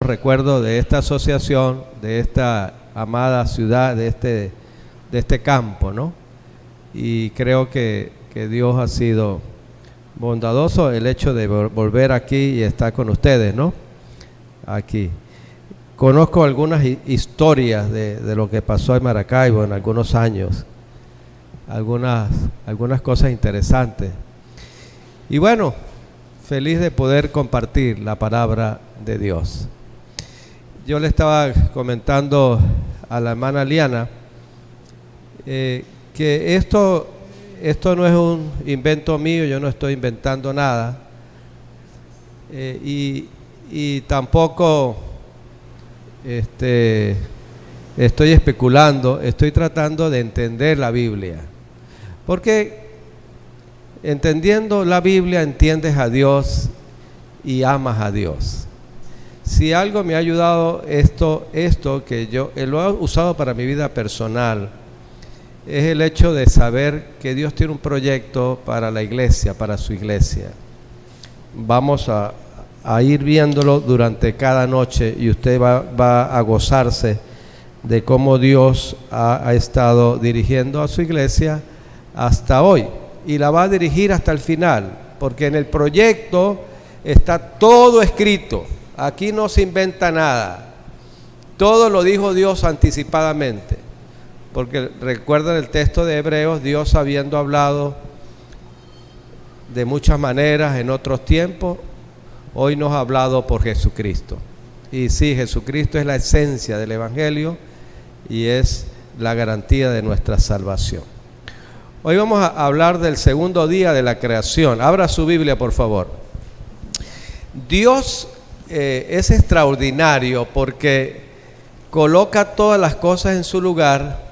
recuerdos de esta asociación, de esta amada ciudad, de este campo, ¿no? Y creo que Dios ha sido bondadoso el hecho de volver aquí y estar con ustedes, ¿no? Aquí. Conozco algunas historias de lo que pasó en Maracaibo en algunos años, algunas cosas interesantes. Y bueno, feliz de poder compartir la palabra de Dios. Yo le estaba comentando a la hermana Liana que esto no es un invento mío, yo no estoy inventando nada, y tampoco estoy especulando, estoy tratando de entender la Biblia, porque entendiendo la Biblia entiendes a Dios y amas a Dios. Si algo me ha ayudado esto que yo lo he usado para mi vida personal, es el hecho de saber que Dios tiene un proyecto para la iglesia, para su iglesia. Vamos a ir viéndolo durante cada noche y usted va a gozarse de cómo Dios ha estado dirigiendo a su iglesia hasta hoy y la va a dirigir hasta el final, porque en el proyecto está todo escrito. Aquí no se inventa nada, todo lo dijo Dios anticipadamente, porque recuerdan el texto de Hebreos, Dios habiendo hablado de muchas maneras en otros tiempos, hoy nos ha hablado por Jesucristo. Y sí, Jesucristo es la esencia del Evangelio y es la garantía de nuestra salvación. Hoy vamos a hablar del segundo día de la creación. Abra su Biblia, por favor. Dios es extraordinario porque coloca todas las cosas en su lugar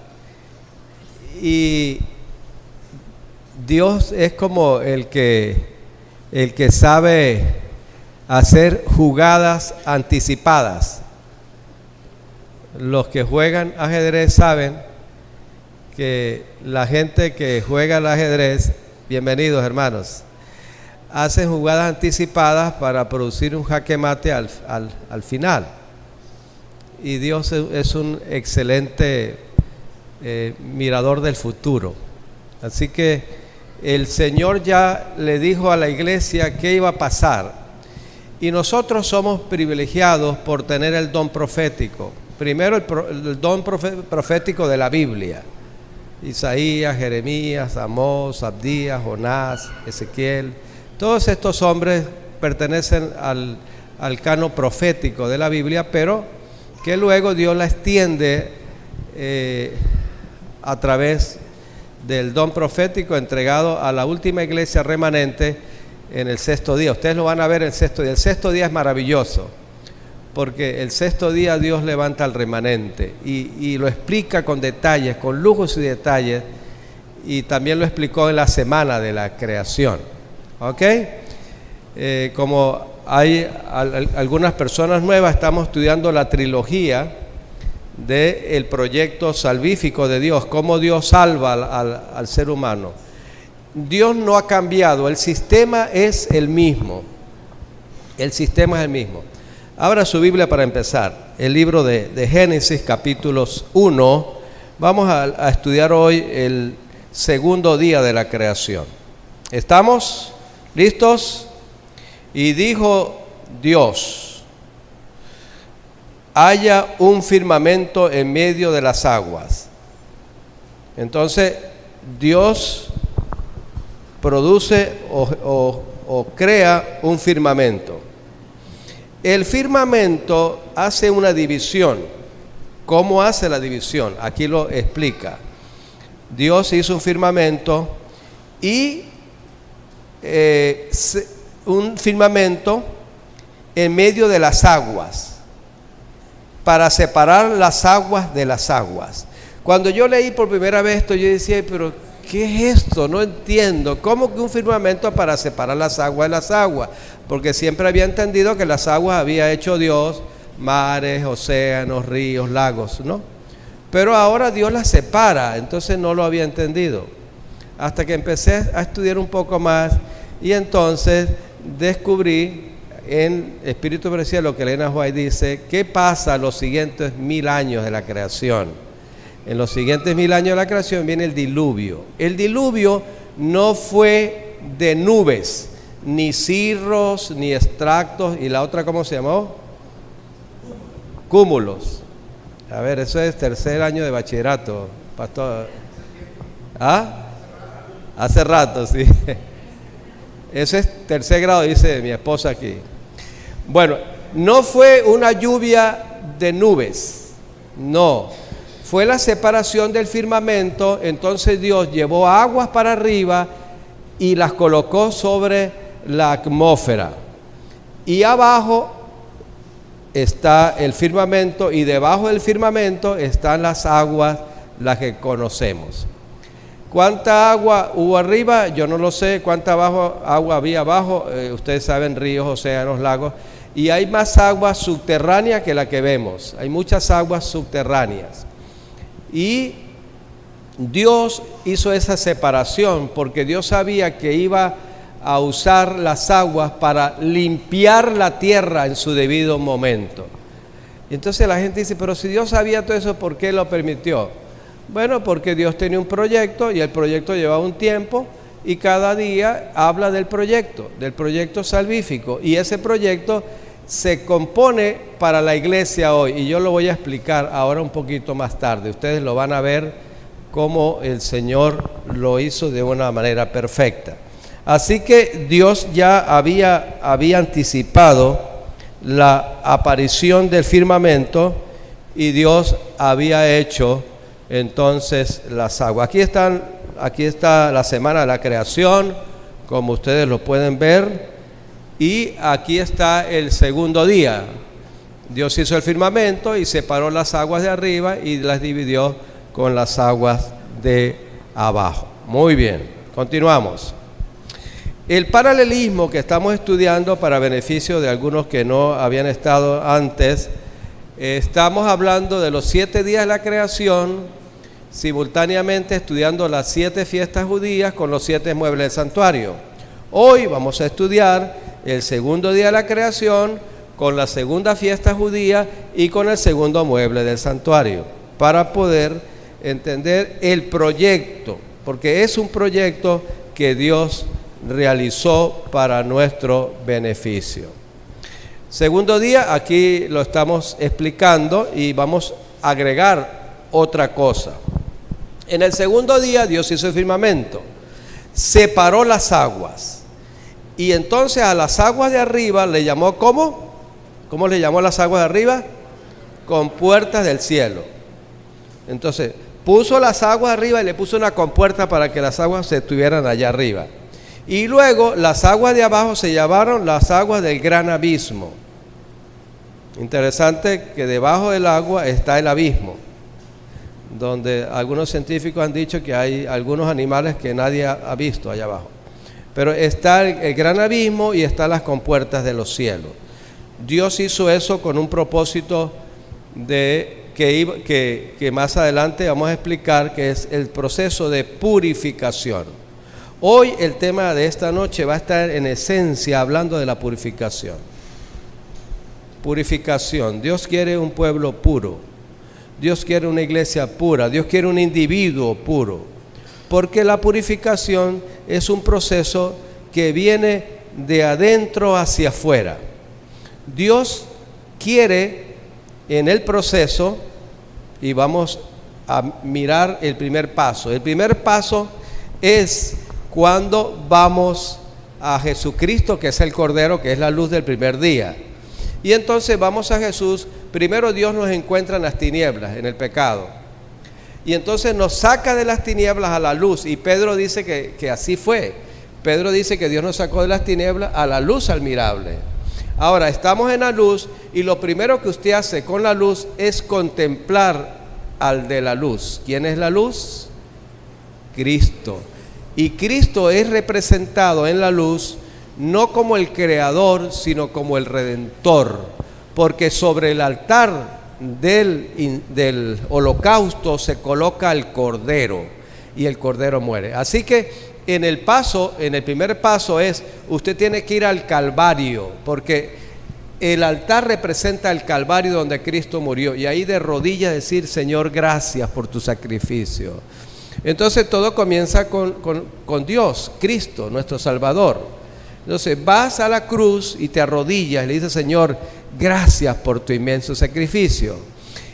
y Dios es como el que sabe hacer jugadas anticipadas. Los que juegan ajedrez saben que la gente que juega al ajedrez, bienvenidos hermanos, hacen jugadas anticipadas para producir un jaque mate al final. Y Dios es un excelente mirador del futuro. Así que el Señor ya le dijo a la iglesia qué iba a pasar. Y nosotros somos privilegiados por tener el don profético. Primero el don profético de la Biblia. Isaías, Jeremías, Amós, Abdías, Jonás, Ezequiel. Todos estos hombres pertenecen al canon profético de la Biblia, pero que luego Dios la extiende a través del don profético entregado a la última iglesia remanente en el sexto día. Ustedes lo van a ver el sexto día. El sexto día es maravilloso, porque el sexto día Dios levanta al remanente y lo explica con detalles, con lujos y detalles, y también lo explicó en la semana de la creación. ¿Ok? Como hay algunas personas nuevas, estamos estudiando la trilogía del proyecto salvífico de Dios, cómo Dios salva al ser humano. Dios no ha cambiado, el sistema es el mismo. El sistema es el mismo. Abra su Biblia para empezar, el libro de Génesis, capítulos 1. Vamos a estudiar hoy el segundo día de la creación. ¿Estamos listos? Y dijo Dios: haya un firmamento en medio de las aguas. Entonces Dios produce o crea un firmamento. El firmamento hace una división. ¿Cómo hace la división? Aquí lo explica. Dios hizo un firmamento y un firmamento en medio de las aguas, para separar las aguas de las aguas. Cuando yo leí por primera vez esto, yo decía, pero ¿qué es esto? No entiendo. ¿Cómo que un firmamento para separar las aguas de las aguas? Porque siempre había entendido que las aguas había hecho Dios, mares, océanos, ríos, lagos, ¿no? Pero ahora Dios las separa, entonces no lo había entendido. Hasta que empecé a estudiar un poco más y entonces descubrí en Espíritu de Profecía, lo que Elena White dice, ¿qué pasa los siguientes 1000 años de la creación? En los siguientes 1000 años de la creación viene el diluvio. El diluvio no fue de nubes, ni cirros, ni extractos, y la otra, ¿cómo se llamó? Cúmulos. A ver, eso es tercer año de bachillerato, pastor. ¿Ah? Hace rato, sí. Ese es tercer grado, dice mi esposa aquí. Bueno, no fue una lluvia de nubes, no. Fue la separación del firmamento. Entonces Dios llevó aguas para arriba y las colocó sobre la atmósfera. Y abajo está el firmamento, y debajo del firmamento están las aguas, las que conocemos. ¿Cuánta agua hubo arriba? Yo no lo sé. ¿Cuánta agua había abajo? Ustedes saben, ríos, océanos, lagos. Y hay más agua subterránea que la que vemos. Hay muchas aguas subterráneas. Y Dios hizo esa separación porque Dios sabía que iba a usar las aguas para limpiar la tierra en su debido momento. Y entonces la gente dice, pero si Dios sabía todo eso, ¿por qué lo permitió? Bueno, porque Dios tenía un proyecto y el proyecto llevaba un tiempo, y cada día habla del proyecto salvífico, y ese proyecto se compone para la iglesia hoy, y yo lo voy a explicar ahora un poquito más tarde. Ustedes lo van a ver cómo el Señor lo hizo de una manera perfecta. Así que Dios ya había anticipado la aparición del firmamento, y Dios había hecho entonces las aguas. Aquí está la semana de la creación, como ustedes lo pueden ver, y aquí está el segundo día. Dios hizo el firmamento y separó las aguas de arriba y las dividió con las aguas de abajo. Muy bien, continuamos. El paralelismo que estamos estudiando, para beneficio de algunos que no habían estado antes, estamos hablando de los 7 días de la creación, simultáneamente estudiando las 7 fiestas judías con los 7 muebles del santuario. Hoy vamos a estudiar el segundo día de la creación con la segunda fiesta judía y con el segundo mueble del santuario, para poder entender el proyecto, porque es un proyecto que Dios realizó para nuestro beneficio. Segundo día, aquí lo estamos explicando y vamos a agregar otra cosa. En el segundo día Dios hizo el firmamento, separó las aguas, y entonces a las aguas de arriba le llamó, ¿cómo? ¿Cómo le llamó a las aguas de arriba? Compuertas del cielo. Entonces puso las aguas arriba y le puso una compuerta para que las aguas se estuvieran allá arriba. Y luego las aguas de abajo se llamaron las aguas del gran abismo. Interesante que debajo del agua está el abismo, donde algunos científicos han dicho que hay algunos animales que nadie ha visto allá abajo. Pero está el gran abismo y están las compuertas de los cielos. Dios hizo eso con un propósito que más adelante vamos a explicar, que es el proceso de purificación. Hoy el tema de esta noche va a estar en esencia hablando de la purificación. Purificación. Dios quiere un pueblo puro. Dios quiere una iglesia pura. Dios quiere un individuo puro. Porque la purificación es un proceso que viene de adentro hacia afuera. Dios quiere en el proceso, y vamos a mirar el primer paso. El primer paso es cuando vamos a Jesucristo, que es el Cordero, que es la luz del primer día. Y entonces vamos a Jesús. Primero Dios nos encuentra en las tinieblas, en el pecado. Y entonces nos saca de las tinieblas a la luz. Y Pedro dice que así fue. Pedro dice que Dios nos sacó de las tinieblas a la luz admirable. Ahora estamos en la luz, y lo primero que usted hace con la luz es contemplar al de la luz. ¿Quién es la luz? Cristo. Y Cristo es representado en la luz no como el creador, sino como el redentor, porque sobre el altar del holocausto se coloca el cordero, y el cordero muere. Así que en el primer paso es, usted tiene que ir al Calvario, porque el altar representa el Calvario donde Cristo murió, y ahí de rodillas decir: Señor, gracias por tu sacrificio. Entonces todo comienza con Dios, Cristo, nuestro Salvador. Entonces vas a la cruz y te arrodillas y le dices: Señor, gracias por tu inmenso sacrificio.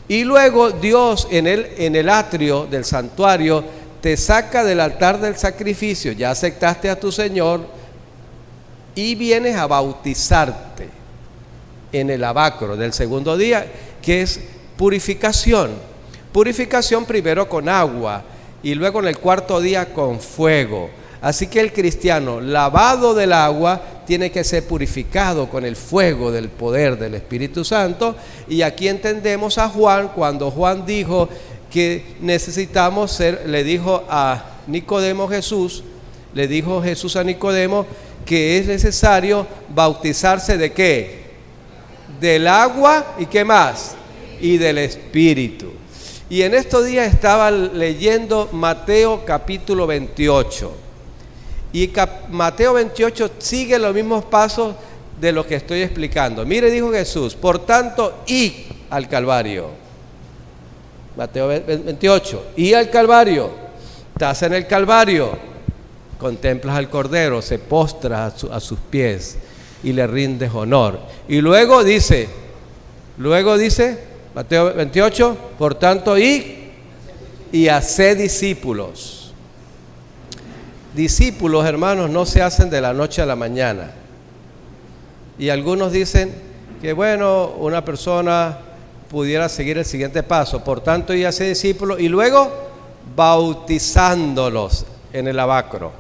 Y luego Dios en el atrio del santuario te saca del altar del sacrificio, ya aceptaste a tu Señor, y vienes a bautizarte en el lavacro del segundo día, que es purificación. Purificación primero con agua y luego en el cuarto día con fuego. Así que el cristiano, lavado del agua, tiene que ser purificado con el fuego del poder del Espíritu Santo. Y aquí entendemos a Juan, cuando Juan dijo que necesitamos le dijo a Nicodemo le dijo Jesús a Nicodemo que es necesario bautizarse ¿de qué? Del agua, ¿y qué más? Y del Espíritu. Y en estos días estaba leyendo Mateo capítulo 28. Y Mateo 28 sigue los mismos pasos de lo que estoy explicando. Mire, dijo Jesús: por tanto, id al Calvario. Mateo 28, id al Calvario. Estás en el Calvario, contemplas al Cordero, se postras a sus pies y le rindes honor. Y luego dice, Mateo 28, por tanto, id y haced discípulos. Discípulos, hermanos, no se hacen de la noche a la mañana. Y algunos dicen que bueno, una persona pudiera seguir el siguiente paso: por tanto, y hacer discípulos, y luego bautizándolos en el lavacro.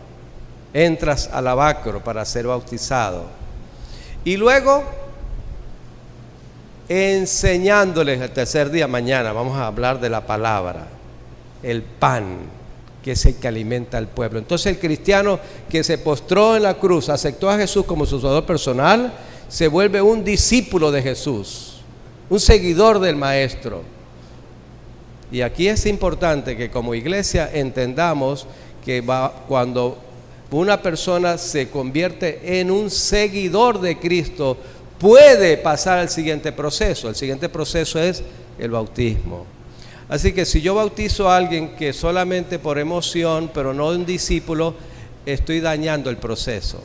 Entras al lavacro para ser bautizado. Y luego enseñándoles el tercer día. Mañana vamos a hablar de la palabra, el pan, que es el que alimenta al pueblo. Entonces el cristiano que se postró en la cruz, aceptó a Jesús como su salvador personal, se vuelve un discípulo de Jesús, un seguidor del Maestro. Y aquí es importante que como iglesia entendamos que cuando una persona se convierte en un seguidor de Cristo, puede pasar al siguiente proceso. El siguiente proceso es el bautismo. Así que si yo bautizo a alguien que solamente por emoción, pero no un discípulo, estoy dañando el proceso.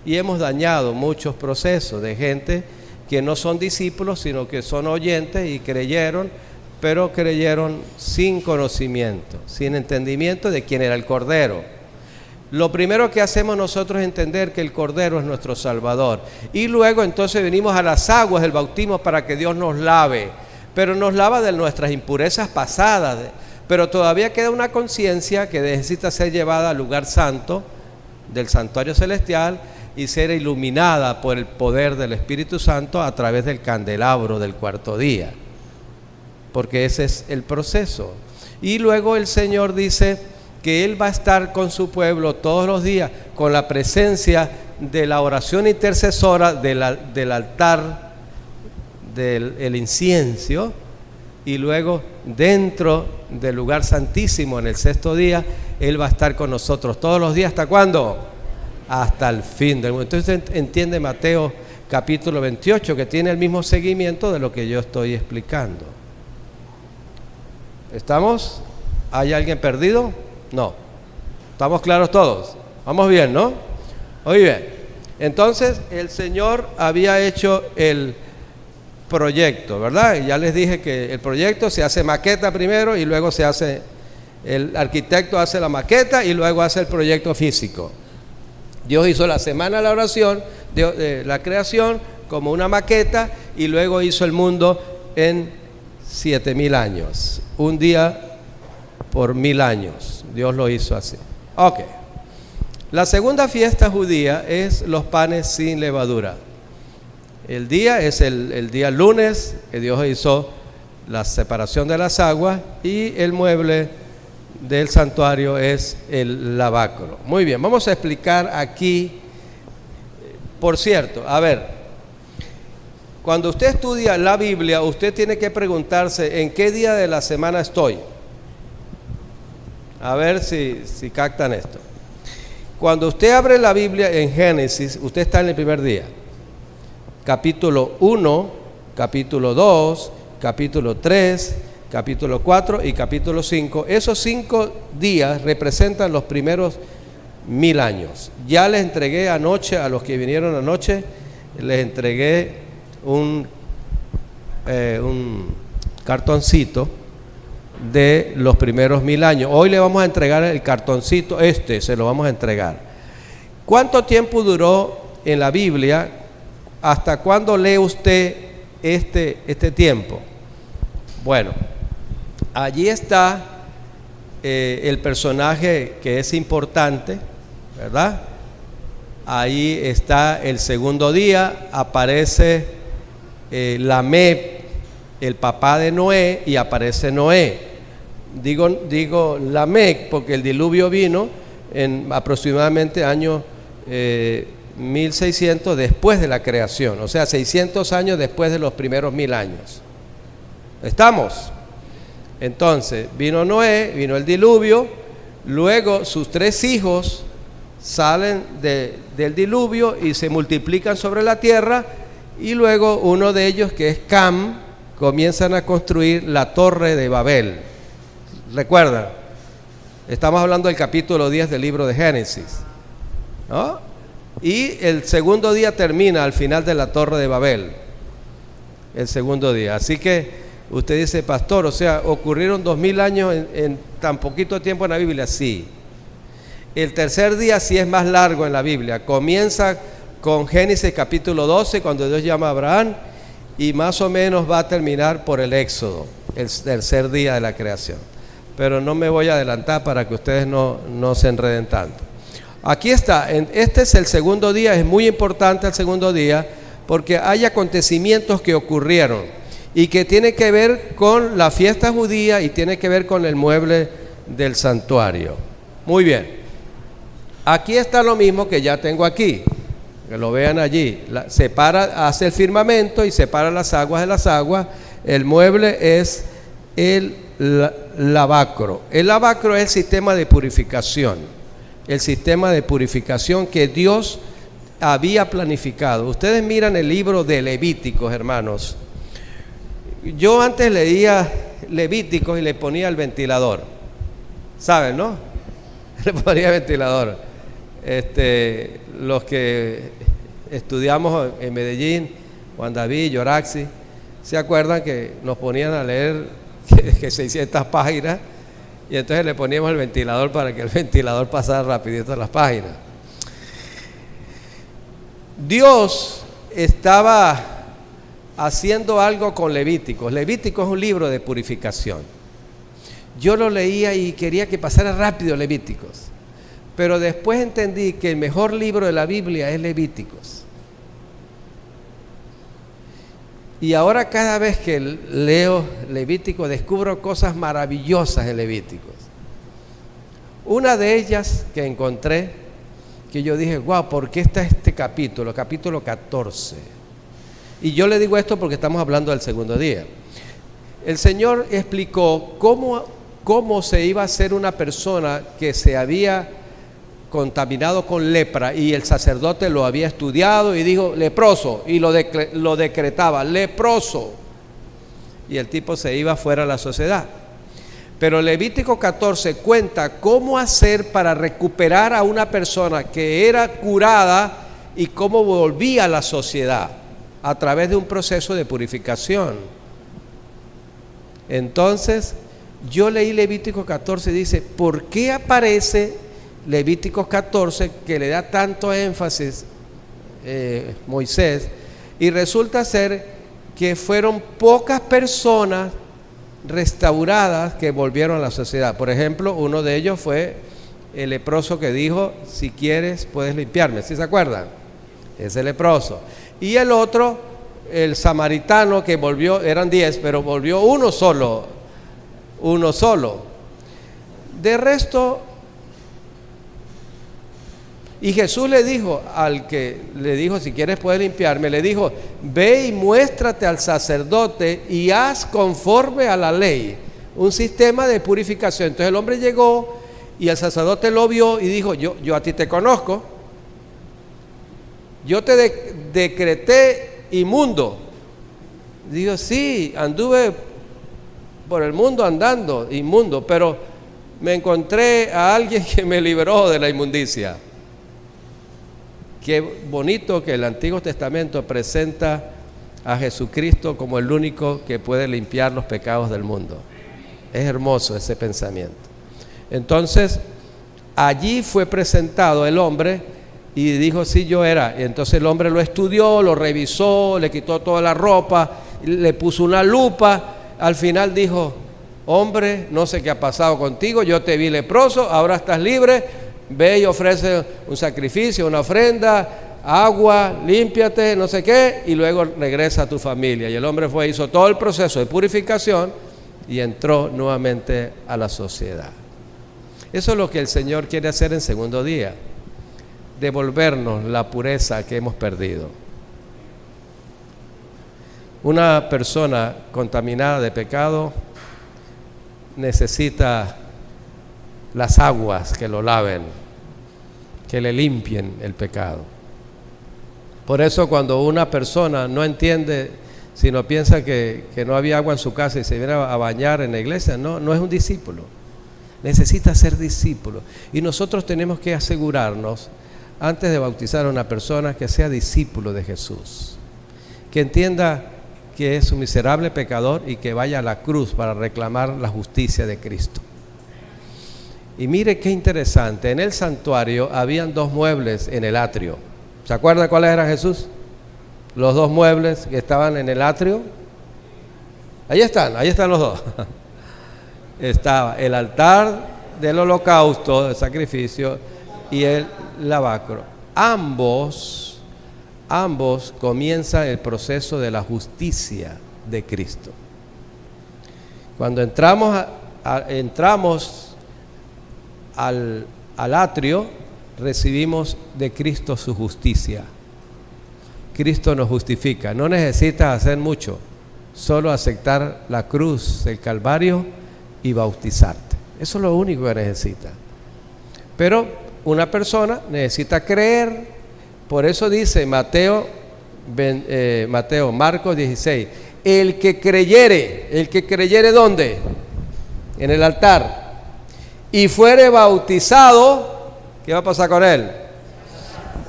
Y hemos dañado muchos procesos de gente que no son discípulos, sino que son oyentes y creyeron, pero creyeron sin conocimiento, sin entendimiento de quién era el Cordero. Lo primero que hacemos nosotros es entender que el Cordero es nuestro Salvador. Y luego entonces venimos a las aguas del bautismo para que Dios nos lave. Pero nos lava de nuestras impurezas pasadas. Pero todavía queda una conciencia que necesita ser llevada al lugar santo del santuario celestial y ser iluminada por el poder del Espíritu Santo a través del candelabro del cuarto día. Porque ese es el proceso. Y luego el Señor dice que Él va a estar con su pueblo todos los días, con la presencia de la oración intercesora del altar del incienso, y luego dentro del lugar santísimo en el sexto día Él va a estar con nosotros todos los días. ¿Hasta cuándo? Hasta el fin del mundo. Entonces entiende Mateo capítulo 28, que tiene el mismo seguimiento de lo que yo estoy explicando. ¿Estamos? ¿Hay alguien perdido? No. ¿Estamos claros todos? Vamos bien, ¿no? Muy bien. Entonces el Señor había hecho el proyecto, ¿verdad? Y ya les dije que el proyecto se hace maqueta primero y luego el arquitecto hace la maqueta y luego hace el proyecto físico. Dios hizo la semana de la oración, de la creación, como una maqueta, y luego hizo el mundo en 7,000 años. Un día por 1,000 años. Dios lo hizo así. Ok. La segunda fiesta judía es los panes sin levadura. El día es el día lunes, que Dios hizo la separación de las aguas, y el mueble del santuario es el lavacro. Muy bien, vamos a explicar aquí. Por cierto, a ver, cuando usted estudia la Biblia, usted tiene que preguntarse en qué día de la semana estoy. A ver si captan esto. Cuando usted abre la Biblia en Génesis, usted está en el primer día. Capítulo 1, capítulo 2, capítulo 3, capítulo 4 y capítulo 5. Esos 5 días representan los primeros 1000 años. Ya les entregué anoche, a los que vinieron anoche, les entregué un cartoncito de los primeros 1000 años. Hoy le vamos a entregar el cartoncito, se lo vamos a entregar. ¿Cuánto tiempo duró en la Biblia? ¿Hasta cuándo lee usted este tiempo? Bueno, allí está el personaje que es importante, ¿verdad? Ahí está el segundo día, aparece Lamec, el papá de Noé, y aparece Noé. Digo Lamec porque el diluvio vino en aproximadamente año 1600 después de la creación, o sea, 600 años después de los primeros 1000 años. ¿Estamos? Entonces, vino Noé, vino el diluvio, luego sus 3 hijos salen del diluvio y se multiplican sobre la tierra, y luego uno de ellos, que es Cam, comienzan a construir la torre de Babel. ¿Recuerdan? Estamos hablando del capítulo 10 del libro de Génesis, ¿no? Y el segundo día termina al final de la torre de Babel, el segundo día. Así que usted dice, pastor, o sea, ocurrieron 2000 años en tan poquito tiempo en la Biblia. Sí. El tercer día sí es más largo en la Biblia. Comienza con Génesis capítulo 12, cuando Dios llama a Abraham, y más o menos va a terminar por el Éxodo, el tercer día de la creación. Pero no me voy a adelantar para que ustedes no se enreden tanto. Aquí está, este es el segundo día, es muy importante el segundo día, porque hay acontecimientos que ocurrieron y que tiene que ver con la fiesta judía y tiene que ver con el mueble del santuario. Muy bien, aquí está lo mismo que ya tengo aquí, que lo vean allí. Hace el firmamento y separa las aguas de las aguas. El mueble es el lavacro. El lavacro es el sistema de purificación, el sistema de purificación que Dios había planificado. Ustedes miran el libro de Levíticos, hermanos. Yo antes leía Levíticos y le ponía el ventilador, ¿saben, no? Le ponía el ventilador. Los que estudiamos en Medellín, Juan David, Yoraxi, ¿se acuerdan que nos ponían a leer que 600 páginas? Y entonces le poníamos el ventilador para que el ventilador pasara rapidito las páginas. Dios estaba haciendo algo con Levíticos. Levíticos es un libro de purificación. Yo lo leía y quería que pasara rápido Levíticos, pero después entendí que el mejor libro de la Biblia es Levíticos. Y ahora cada vez que leo Levítico descubro cosas maravillosas en Levíticos. Una de ellas que encontré, que yo dije, wow, ¿por qué está este capítulo 14? Y yo le digo esto porque estamos hablando del segundo día. El Señor explicó cómo se iba a hacer una persona que se había contaminado con lepra, y el sacerdote lo había estudiado y dijo leproso, y lo decretaba leproso, y el tipo se iba fuera de la sociedad. Pero Levítico 14 cuenta cómo hacer para recuperar a una persona que era curada y cómo volvía a la sociedad a través de un proceso de purificación. Entonces yo leí Levítico 14 y dice, ¿por qué aparece Levíticos 14 que le da tanto énfasis Moisés? Y resulta ser que fueron pocas personas restauradas que volvieron a la sociedad. Por ejemplo, uno de ellos fue el leproso que dijo, si quieres puedes limpiarme. ¿Sí se acuerdan? Ese leproso. Y el otro, el samaritano, que volvió, eran 10, pero volvió uno solo. De resto, y Jesús le dijo al que le dijo, si quieres puedes limpiarme, le dijo, ve y muéstrate al sacerdote y haz conforme a la ley, un sistema de purificación. Entonces el hombre llegó Y el sacerdote lo vio y dijo, yo a ti te conozco, yo te decreté inmundo. Dijo, sí, anduve por el mundo andando inmundo, pero me encontré a alguien que me liberó de la inmundicia. Qué bonito que el Antiguo Testamento presenta a Jesucristo como el único que puede limpiar los pecados del mundo. Es hermoso ese pensamiento. Entonces, allí fue presentado el hombre y dijo, sí, yo era. Y entonces el hombre lo estudió, lo revisó, le quitó toda la ropa, le puso una lupa. Al final dijo, hombre, no sé qué ha pasado contigo, yo te vi leproso, ahora estás libre, ve y ofrece un sacrificio, una ofrenda, agua, límpiate, no sé qué, y luego regresa a tu familia. Y el hombre fue, hizo todo el proceso de purificación y entró nuevamente a la sociedad. Eso es lo que el Señor quiere hacer en segundo día, devolvernos la pureza que hemos perdido. Una persona contaminada de pecado necesita las aguas que lo laven, que le limpien el pecado. Por eso cuando una persona no entiende, sino piensa que no había agua en su casa y se viene a bañar en la iglesia, no es un discípulo. Necesita ser discípulo. Y nosotros tenemos que asegurarnos, antes de bautizar a una persona, que sea discípulo de Jesús, que entienda que es un miserable pecador y que vaya a la cruz para reclamar la justicia de Cristo. Y mire qué interesante, en el santuario habían dos muebles en el atrio. ¿Se acuerdan cuáles eran, Jesús? Los dos muebles que estaban en el atrio. Ahí están los dos. Estaba el altar del holocausto, del sacrificio, y el lavacro. Ambos comienzan el proceso de la justicia de Cristo. Cuando entramos al atrio, recibimos de Cristo su justicia. Cristo nos justifica. No necesitas hacer mucho, solo aceptar la cruz del Calvario y bautizarte. Eso es lo único que necesitas. Pero una persona necesita creer. Por eso dice Marcos 16, el que creyere ¿dónde? En el altar, y fuere bautizado, ¿qué va a pasar con él?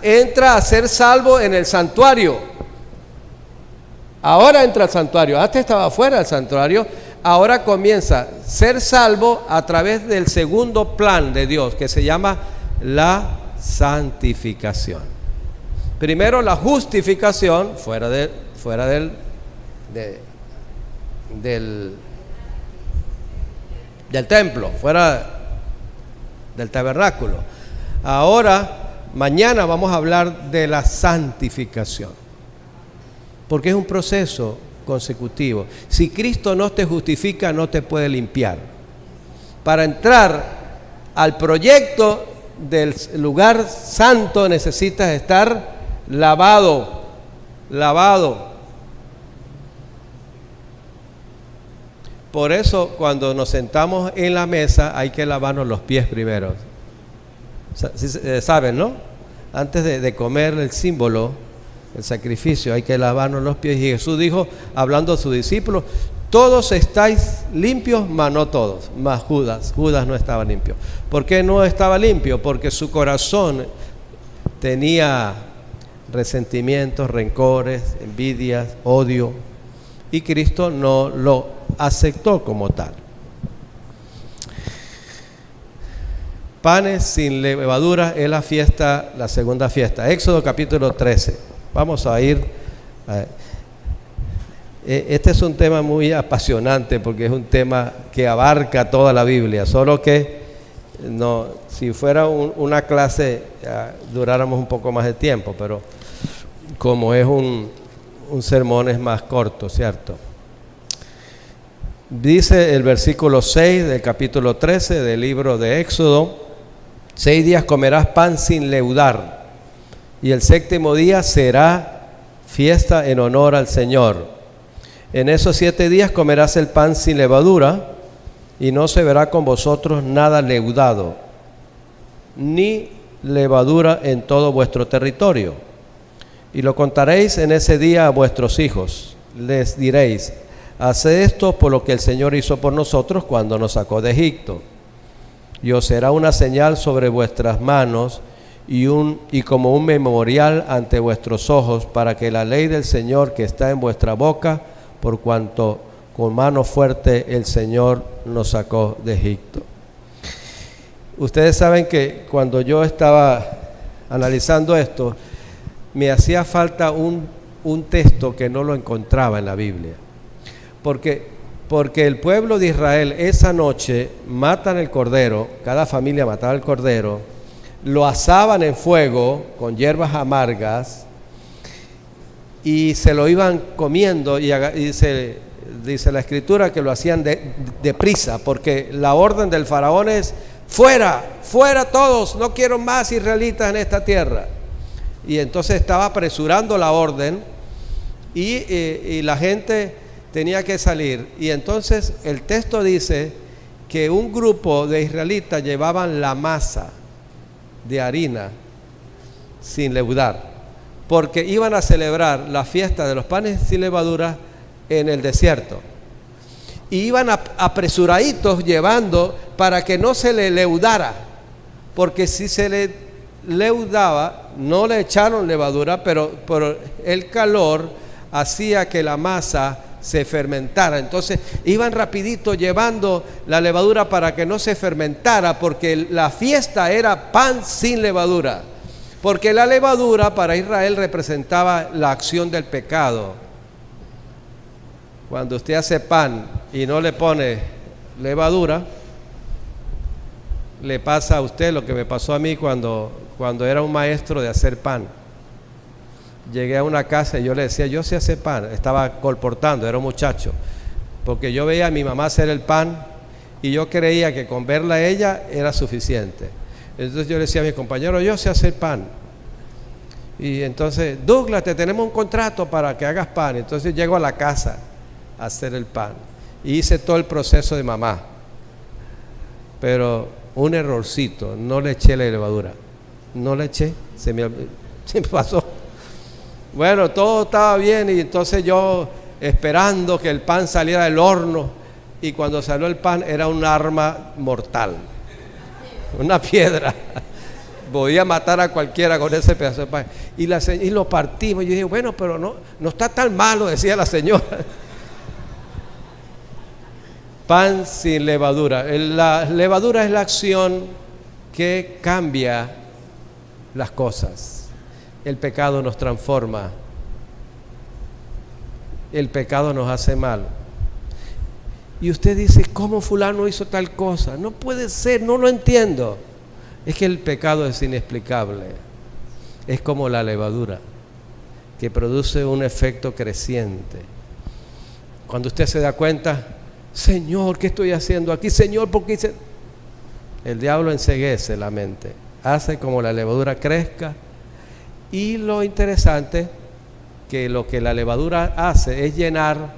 Entra a ser salvo en el santuario. Ahora entra al santuario, antes estaba fuera del santuario, ahora comienza a ser salvo a través del segundo plan de Dios, que se llama la santificación. Primero la justificación fuera del templo, fuera del tabernáculo. Ahora, mañana vamos a hablar de la santificación, porque es un proceso consecutivo. Si Cristo no te justifica, no te puede limpiar. Para entrar al proyecto del lugar santo necesitas estar lavado. Por eso cuando nos sentamos en la mesa hay que lavarnos los pies primero. ¿Saben, no? Antes de comer el símbolo, el sacrificio, hay que lavarnos los pies. Y Jesús dijo, hablando a sus discípulos, todos estáis limpios, mas no todos. Mas Judas no estaba limpio. ¿Por qué no estaba limpio? Porque su corazón tenía resentimientos, rencores, envidias, odio, y Cristo no lo aceptó como tal. Panes sin levadura es la fiesta, la segunda fiesta. Éxodo capítulo 13. Vamos a ir. Este es un tema muy apasionante porque es un tema que abarca toda la Biblia, solo que no, si fuera una clase duráramos un poco más de tiempo, pero como es un sermón es más corto, ¿cierto? Dice el versículo 6 del capítulo 13 del libro de Éxodo: 6 días comerás pan sin leudar, y el séptimo día será fiesta en honor al Señor. En esos 7 días comerás el pan sin levadura, y no se verá con vosotros nada leudado, ni levadura en todo vuestro territorio. Y lo contaréis en ese día a vuestros hijos. Les diréis: haced esto por lo que el Señor hizo por nosotros cuando nos sacó de Egipto. Y os será una señal sobre vuestras manos y como un memorial ante vuestros ojos, para que la ley del Señor que está en vuestra boca, por cuanto con mano fuerte el Señor nos sacó de Egipto. Ustedes saben que cuando yo estaba analizando esto, me hacía falta un texto que no lo encontraba en la Biblia. Porque el pueblo de Israel esa noche matan el cordero, cada familia mataba el cordero, lo asaban en fuego con hierbas amargas y se lo iban comiendo, y dice la escritura que lo hacían deprisa, porque la orden del faraón es: fuera, fuera todos, no quiero más israelitas en esta tierra. Y entonces estaba apresurando la orden y la gente tenía que salir. Y entonces el texto dice que un grupo de israelitas llevaban la masa de harina sin leudar, porque iban a celebrar la fiesta de los panes sin levadura en el desierto. Y iban apresuraditos llevando para que no se le leudara, porque si se le leudaba, no le echaron levadura, pero el calor hacía que la masa se fermentara. Entonces iban rapidito llevando la levadura para que no se fermentara, porque la fiesta era pan sin levadura, porque la levadura para Israel representaba la acción del pecado. Cuando usted hace pan y no le pone levadura, le pasa a usted lo que me pasó a mí cuando era un maestro de hacer pan. Llegué a una casa y yo le decía: yo sé hacer pan. Estaba colportando, era un muchacho, porque yo veía a mi mamá hacer el pan y yo creía que con verla a ella era suficiente. Entonces yo le decía a mi compañero: yo sé hacer pan. Y entonces: Douglas, te tenemos un contrato para que hagas pan. Entonces llego a la casa a hacer el pan y hice todo el proceso de mamá, pero un errorcito: no le eché la levadura. No le eché, se me pasó. Bueno, todo estaba bien, y entonces yo esperando que el pan saliera del horno, y cuando salió el pan era un arma mortal, una piedra. Podía matar a cualquiera con ese pedazo de pan. Y lo partimos. Y yo dije: bueno, pero no está tan malo, decía la señora. Pan sin levadura. La levadura es la acción que cambia las cosas. El pecado nos transforma. El pecado nos hace mal. Y usted dice: ¿cómo fulano hizo tal cosa? No puede ser, no lo entiendo. Es que el pecado es inexplicable. Es como la levadura, que produce un efecto creciente. Cuando usted se da cuenta: Señor, ¿qué estoy haciendo aquí? Señor, ¿por qué hice? El diablo enceguece la mente, hace como la levadura crezca. Y lo interesante, que lo que la levadura hace es llenar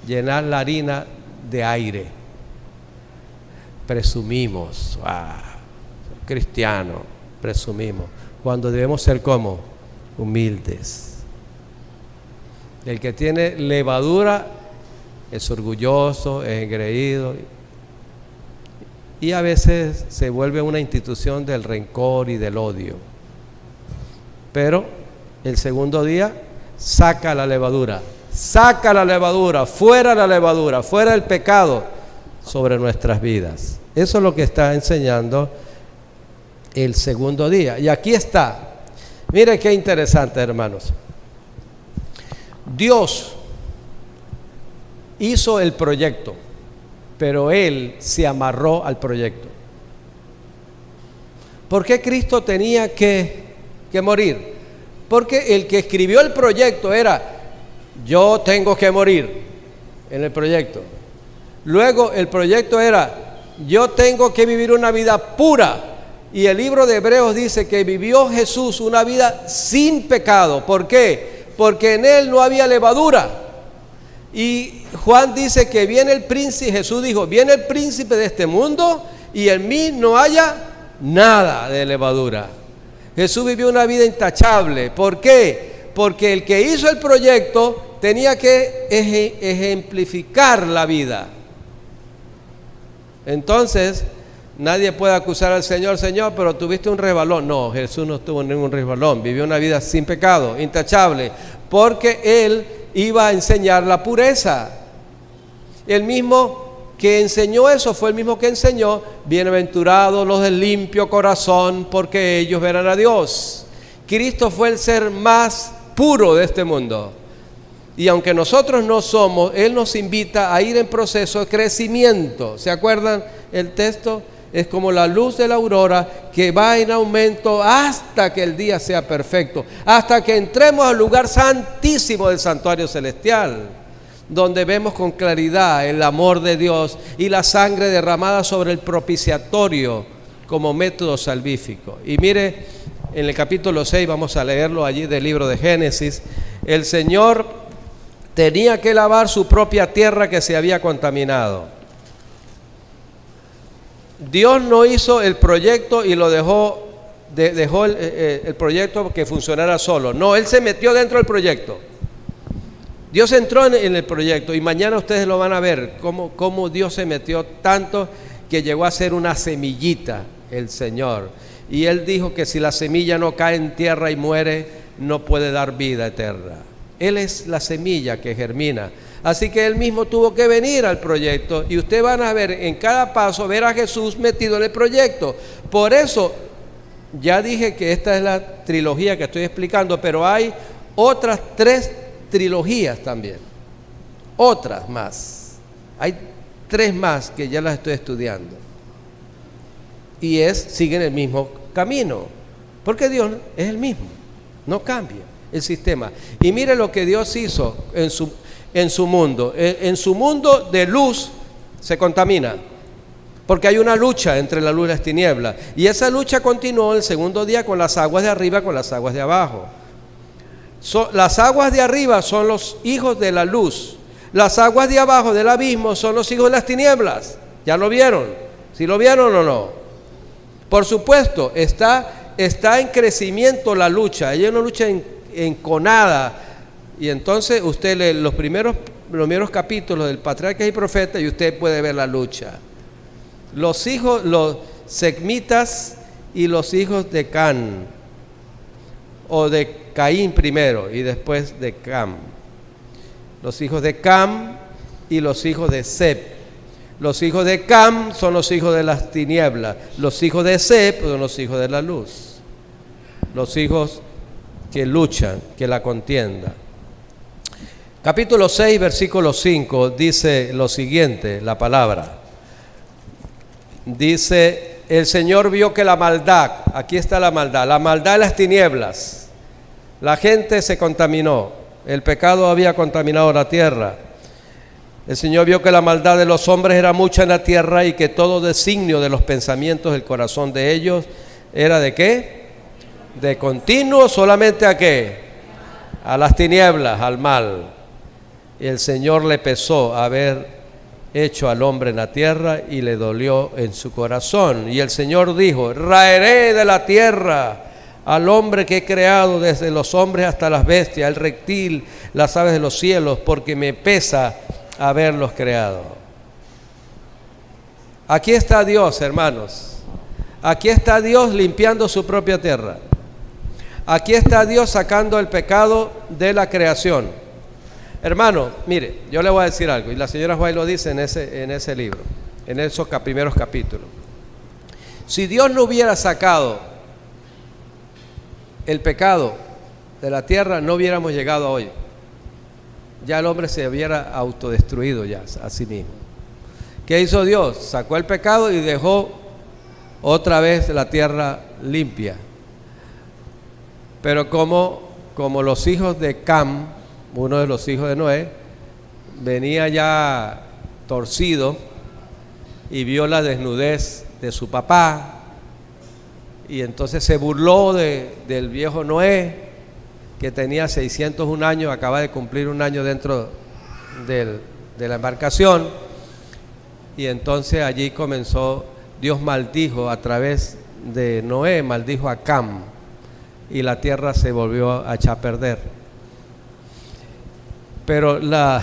la harina de aire. Presumimos: cristiano, presumimos, cuando debemos ser como humildes. El que tiene levadura es orgulloso, es engreído, y a veces se vuelve una institución del rencor y del odio. Pero el segundo día saca la levadura, fuera el pecado sobre nuestras vidas. Eso es lo que está enseñando el segundo día. Y aquí está. Mire qué interesante, hermanos. Dios hizo el proyecto, pero Él se amarró al proyecto. ¿Por qué Cristo tenía que morir? Porque el que escribió el proyecto era: yo tengo que morir en el proyecto. Luego el proyecto era: yo tengo que vivir una vida pura. Y el libro de Hebreos dice que vivió Jesús una vida sin pecado. ¿Por qué? Porque en Él no había levadura. Y Juan dice que viene el príncipe, Jesús dijo: viene el príncipe de este mundo y en mí no haya nada de levadura. Jesús vivió una vida intachable. ¿Por qué? Porque el que hizo el proyecto tenía que ejemplificar la vida. Entonces, nadie puede acusar al Señor, Señor, pero tuviste un resbalón. No, Jesús no tuvo ningún resbalón, vivió una vida sin pecado, intachable, porque Él iba a enseñar la pureza. El mismo que enseñó eso fue el mismo que enseñó: bienaventurados los de limpio corazón, porque ellos verán a Dios. Cristo fue el ser más puro de este mundo. Y aunque nosotros no somos, Él nos invita a ir en proceso de crecimiento. ¿Se acuerdan el texto? Es como la luz de la aurora que va en aumento hasta que el día sea perfecto, hasta que entremos al lugar santísimo del santuario celestial, donde vemos con claridad el amor de Dios y la sangre derramada sobre el propiciatorio como método salvífico. Y mire, en el capítulo 6, vamos a leerlo allí del libro de Génesis, el Señor tenía que lavar su propia tierra que se había contaminado. Dios no hizo el proyecto y lo dejó el proyecto que funcionara solo. No, Él se metió dentro del proyecto. Dios entró en el proyecto, y mañana ustedes lo van a ver, cómo Dios se metió tanto que llegó a ser una semillita el Señor. Y Él dijo que si la semilla no cae en tierra y muere, no puede dar vida eterna. Él es la semilla que germina. Así que Él mismo tuvo que venir al proyecto, y ustedes van a ver en cada paso, ver a Jesús metido en el proyecto. Por eso, ya dije que esta es la trilogía que estoy explicando, pero hay otras 3 trilogías también. Otras más. Hay 3 más que ya las estoy estudiando. Y siguen el mismo camino. Porque Dios es el mismo. No cambia el sistema. Y mire lo que Dios hizo en su mundo. En su mundo de luz se contamina, porque hay una lucha entre la luz y las tinieblas, y esa lucha continuó el segundo día con las aguas de arriba, con las aguas de abajo. Las aguas de arriba son los hijos de la luz, las aguas de abajo del abismo son los hijos de las tinieblas. ¿Ya lo vieron? ¿Sí lo vieron o no? Por supuesto, está en crecimiento la lucha. Hay una lucha enconada. Y entonces usted lee los primeros capítulos del Patriarcas y Profetas y usted puede ver la lucha. Los segmitas y los hijos de Can, o de Caín primero y después de Cam. Los hijos de Cam y los hijos de Seb. Los hijos de Cam son los hijos de las tinieblas. Los hijos de Seb son los hijos de la luz. Los hijos que luchan, que la contienda. Capítulo 6, versículo 5, dice lo siguiente, la palabra. Dice: el Señor vio que la maldad, aquí está la maldad de las tinieblas. La gente se contaminó, el pecado había contaminado la tierra. El Señor vio que la maldad de los hombres era mucha en la tierra, y que todo designio de los pensamientos del corazón de ellos era ¿de qué? De continuo solamente ¿a qué? A las tinieblas, al mal. Y el Señor le pesó haber hecho al hombre en la tierra, y le dolió en su corazón. Y el Señor dijo: raeré de la tierra al hombre que he creado, desde los hombres hasta las bestias, el reptil, las aves de los cielos, porque me pesa haberlos creado. Aquí está Dios, hermanos. Aquí está Dios limpiando su propia tierra. Aquí está Dios sacando el pecado de la creación. Hermano, mire, yo le voy a decir algo, y la señora White lo dice en ese libro, en esos primeros capítulos. Si Dios no hubiera sacado el pecado de la tierra, no hubiéramos llegado a hoy. Ya el hombre se hubiera autodestruido ya a sí mismo. ¿Qué hizo Dios? Sacó el pecado y dejó otra vez la tierra limpia. Pero como los hijos de Cam, uno de los hijos de Noé, venía ya torcido y vio la desnudez de su papá, y entonces se burló del viejo Noé, que tenía 601 años, acaba de cumplir un año dentro de la embarcación, y entonces allí comenzó, Dios maldijo a través de Noé maldijo a Cam y la tierra se volvió a echar a perder. Pero la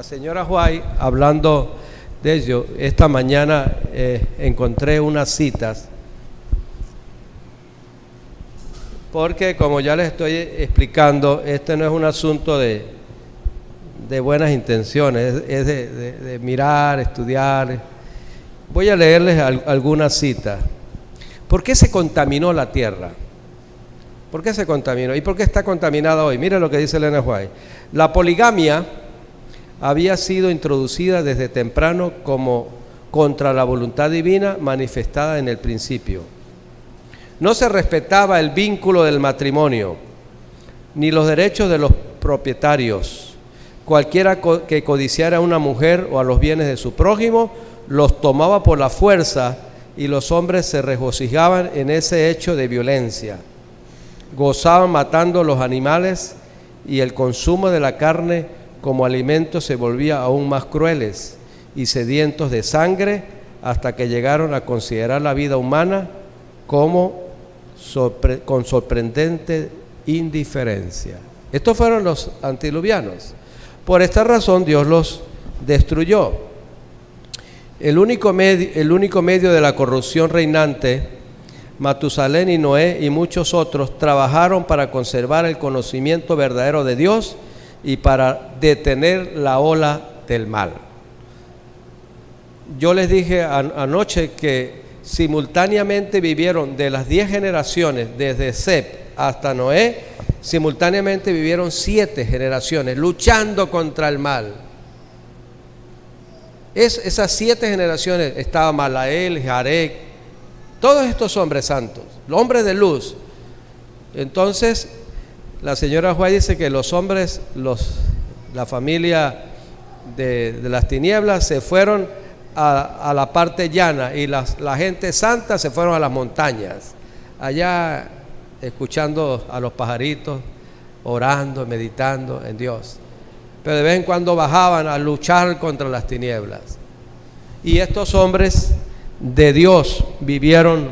señora White, hablando de ello, esta mañana encontré unas citas, porque como ya les estoy explicando, este no es un asunto de buenas intenciones, es de mirar, estudiar. Voy a leerles algunas citas. ¿Por qué se contaminó la tierra? ¿Por qué se contaminó? ¿Y por qué está contaminada hoy? Mira lo que dice Elena White. La poligamia había sido introducida desde temprano como contra la voluntad divina manifestada en el principio. No se respetaba el vínculo del matrimonio, ni los derechos de los propietarios. Cualquiera que codiciara a una mujer o a los bienes de su prójimo, los tomaba por la fuerza, y los hombres se regocijaban en ese hecho de violencia. Gozaban matando los animales, y el consumo de la carne como alimento se volvía aún más crueles y sedientos de sangre, hasta que llegaron a considerar la vida humana como con sorprendente indiferencia. Estos fueron los antediluvianos. Por esta razón Dios los destruyó. El único medio de la corrupción reinante, Matusalén y Noé y muchos otros trabajaron para conservar el conocimiento verdadero de Dios y para detener la ola del mal. Yo les dije anoche que simultáneamente vivieron, de las 10 generaciones, desde Seth hasta Noé, simultáneamente vivieron 7 generaciones luchando contra el mal. Esas 7 generaciones, estaba Malael, Jarek, todos estos hombres santos, los hombres de luz. Entonces la señora White dice que los hombres, la familia de las tinieblas se fueron a la parte llana, y la gente santa se fueron a las montañas, allá escuchando a los pajaritos, orando, meditando en Dios. Pero de vez en cuando bajaban a luchar contra las tinieblas. Y estos hombres de Dios vivieron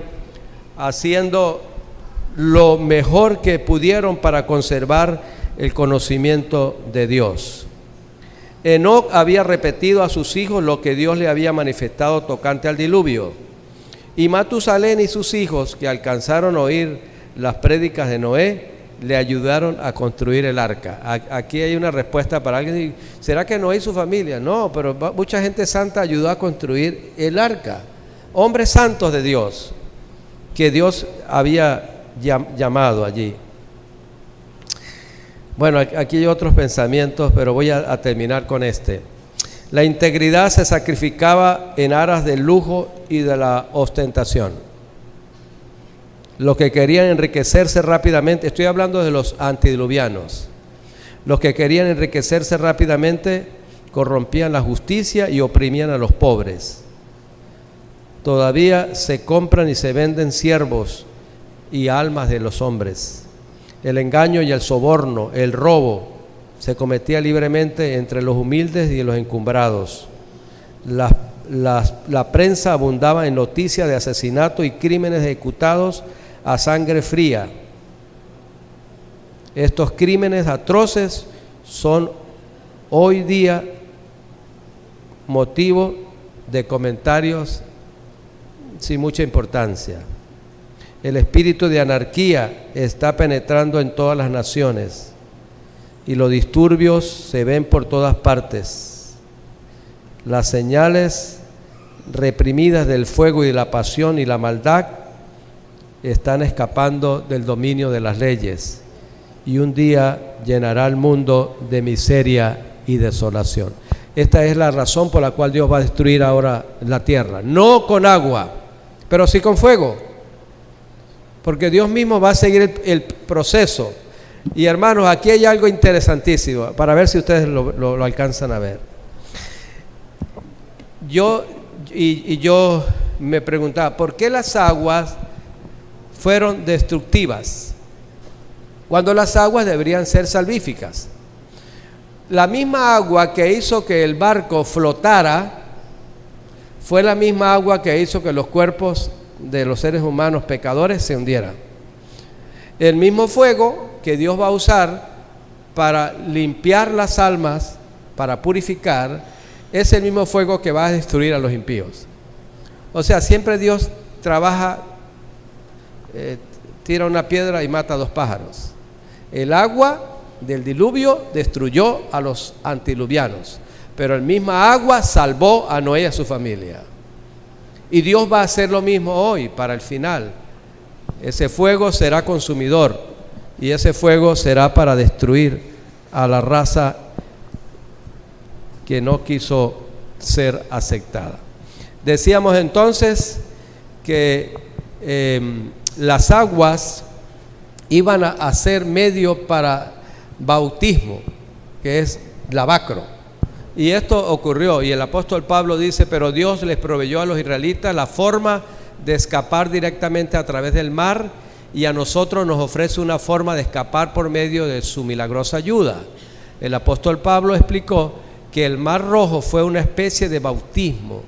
haciendo lo mejor que pudieron para conservar el conocimiento de Dios. Enoc había repetido a sus hijos lo que Dios le había manifestado tocante al diluvio. Y Matusalén y sus hijos, que alcanzaron a oír las prédicas de Noé, le ayudaron a construir el arca. Aquí hay una respuesta para alguien. ¿Será que Noé y su familia? No, pero mucha gente santa ayudó a construir el arca. Hombres santos de Dios, que Dios había llamado allí. Bueno, aquí hay otros pensamientos, pero voy a terminar con este. La integridad se sacrificaba en aras del lujo y de la ostentación. Los que querían enriquecerse rápidamente, estoy hablando de los antediluvianos, los que querían enriquecerse rápidamente corrompían la justicia y oprimían a los pobres. Todavía se compran y se venden siervos y almas de los hombres. El engaño y el soborno, el robo, se cometía libremente entre los humildes y los encumbrados. La prensa abundaba en noticias de asesinatos y crímenes ejecutados a sangre fría. Estos crímenes atroces son hoy día motivo de comentarios sin mucha importancia. El espíritu de anarquía está penetrando en todas las naciones y los disturbios se ven por todas partes. Las señales reprimidas del fuego y de la pasión y la maldad están escapando del dominio de las leyes, y un día llenará el mundo de miseria y desolación. Esta es la razón por la cual Dios va a destruir ahora la tierra, no con agua, pero sí con fuego, porque Dios mismo va a seguir el proceso. Y hermanos, aquí hay algo interesantísimo, para ver si ustedes lo alcanzan a ver. Yo me preguntaba, ¿por qué las aguas fueron destructivas cuando las aguas deberían ser salvíficas? La misma agua que hizo que el barco flotara fue la misma agua que hizo que los cuerpos de los seres humanos pecadores se hundiera. El mismo fuego que Dios va a usar para limpiar las almas, para purificar, es el mismo fuego que va a destruir a los impíos. O sea, siempre Dios trabaja, tira una piedra y mata a 2 pájaros. El agua del diluvio destruyó a los antidiluvianos, pero el misma agua salvó a Noé y a su familia. Y Dios va a hacer lo mismo hoy para el final. Ese fuego será consumidor y ese fuego será para destruir a la raza que no quiso ser aceptada. Decíamos entonces que las aguas iban a ser medio para bautismo, que es lavacro. Y esto ocurrió, y el apóstol Pablo dice: pero Dios les proveyó a los israelitas la forma de escapar directamente a través del mar, y a nosotros nos ofrece una forma de escapar por medio de su milagrosa ayuda. El apóstol Pablo explicó que el Mar Rojo fue una especie de bautismo,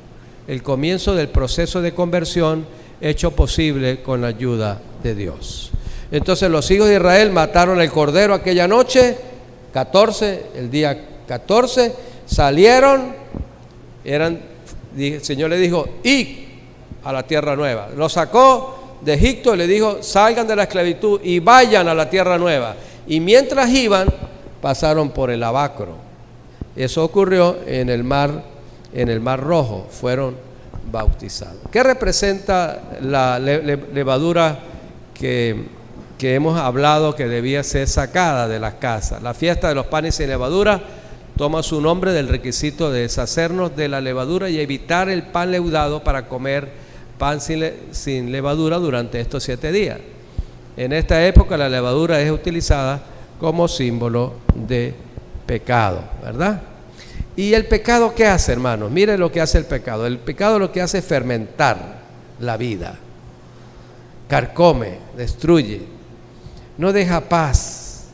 el comienzo del proceso de conversión hecho posible con la ayuda de Dios. Entonces los hijos de Israel mataron el cordero aquella noche, el día 14, salieron, el Señor le dijo: id a la tierra nueva. Lo sacó de Egipto y le dijo: salgan de la esclavitud y vayan a la tierra nueva. Y mientras iban, pasaron por el lavacro. Eso ocurrió en el mar Rojo, fueron bautizados. ¿Qué representa la levadura que hemos hablado que debía ser sacada de las casas? La fiesta de los panes sin levadura toma su nombre del requisito de deshacernos de la levadura y evitar el pan leudado para comer pan sin levadura durante estos 7 días. En esta época la levadura es utilizada como símbolo de pecado, ¿verdad? ¿Y el pecado qué hace, hermanos? Mire lo que hace el pecado. El pecado lo que hace es fermentar la vida, carcome, destruye, no deja paz.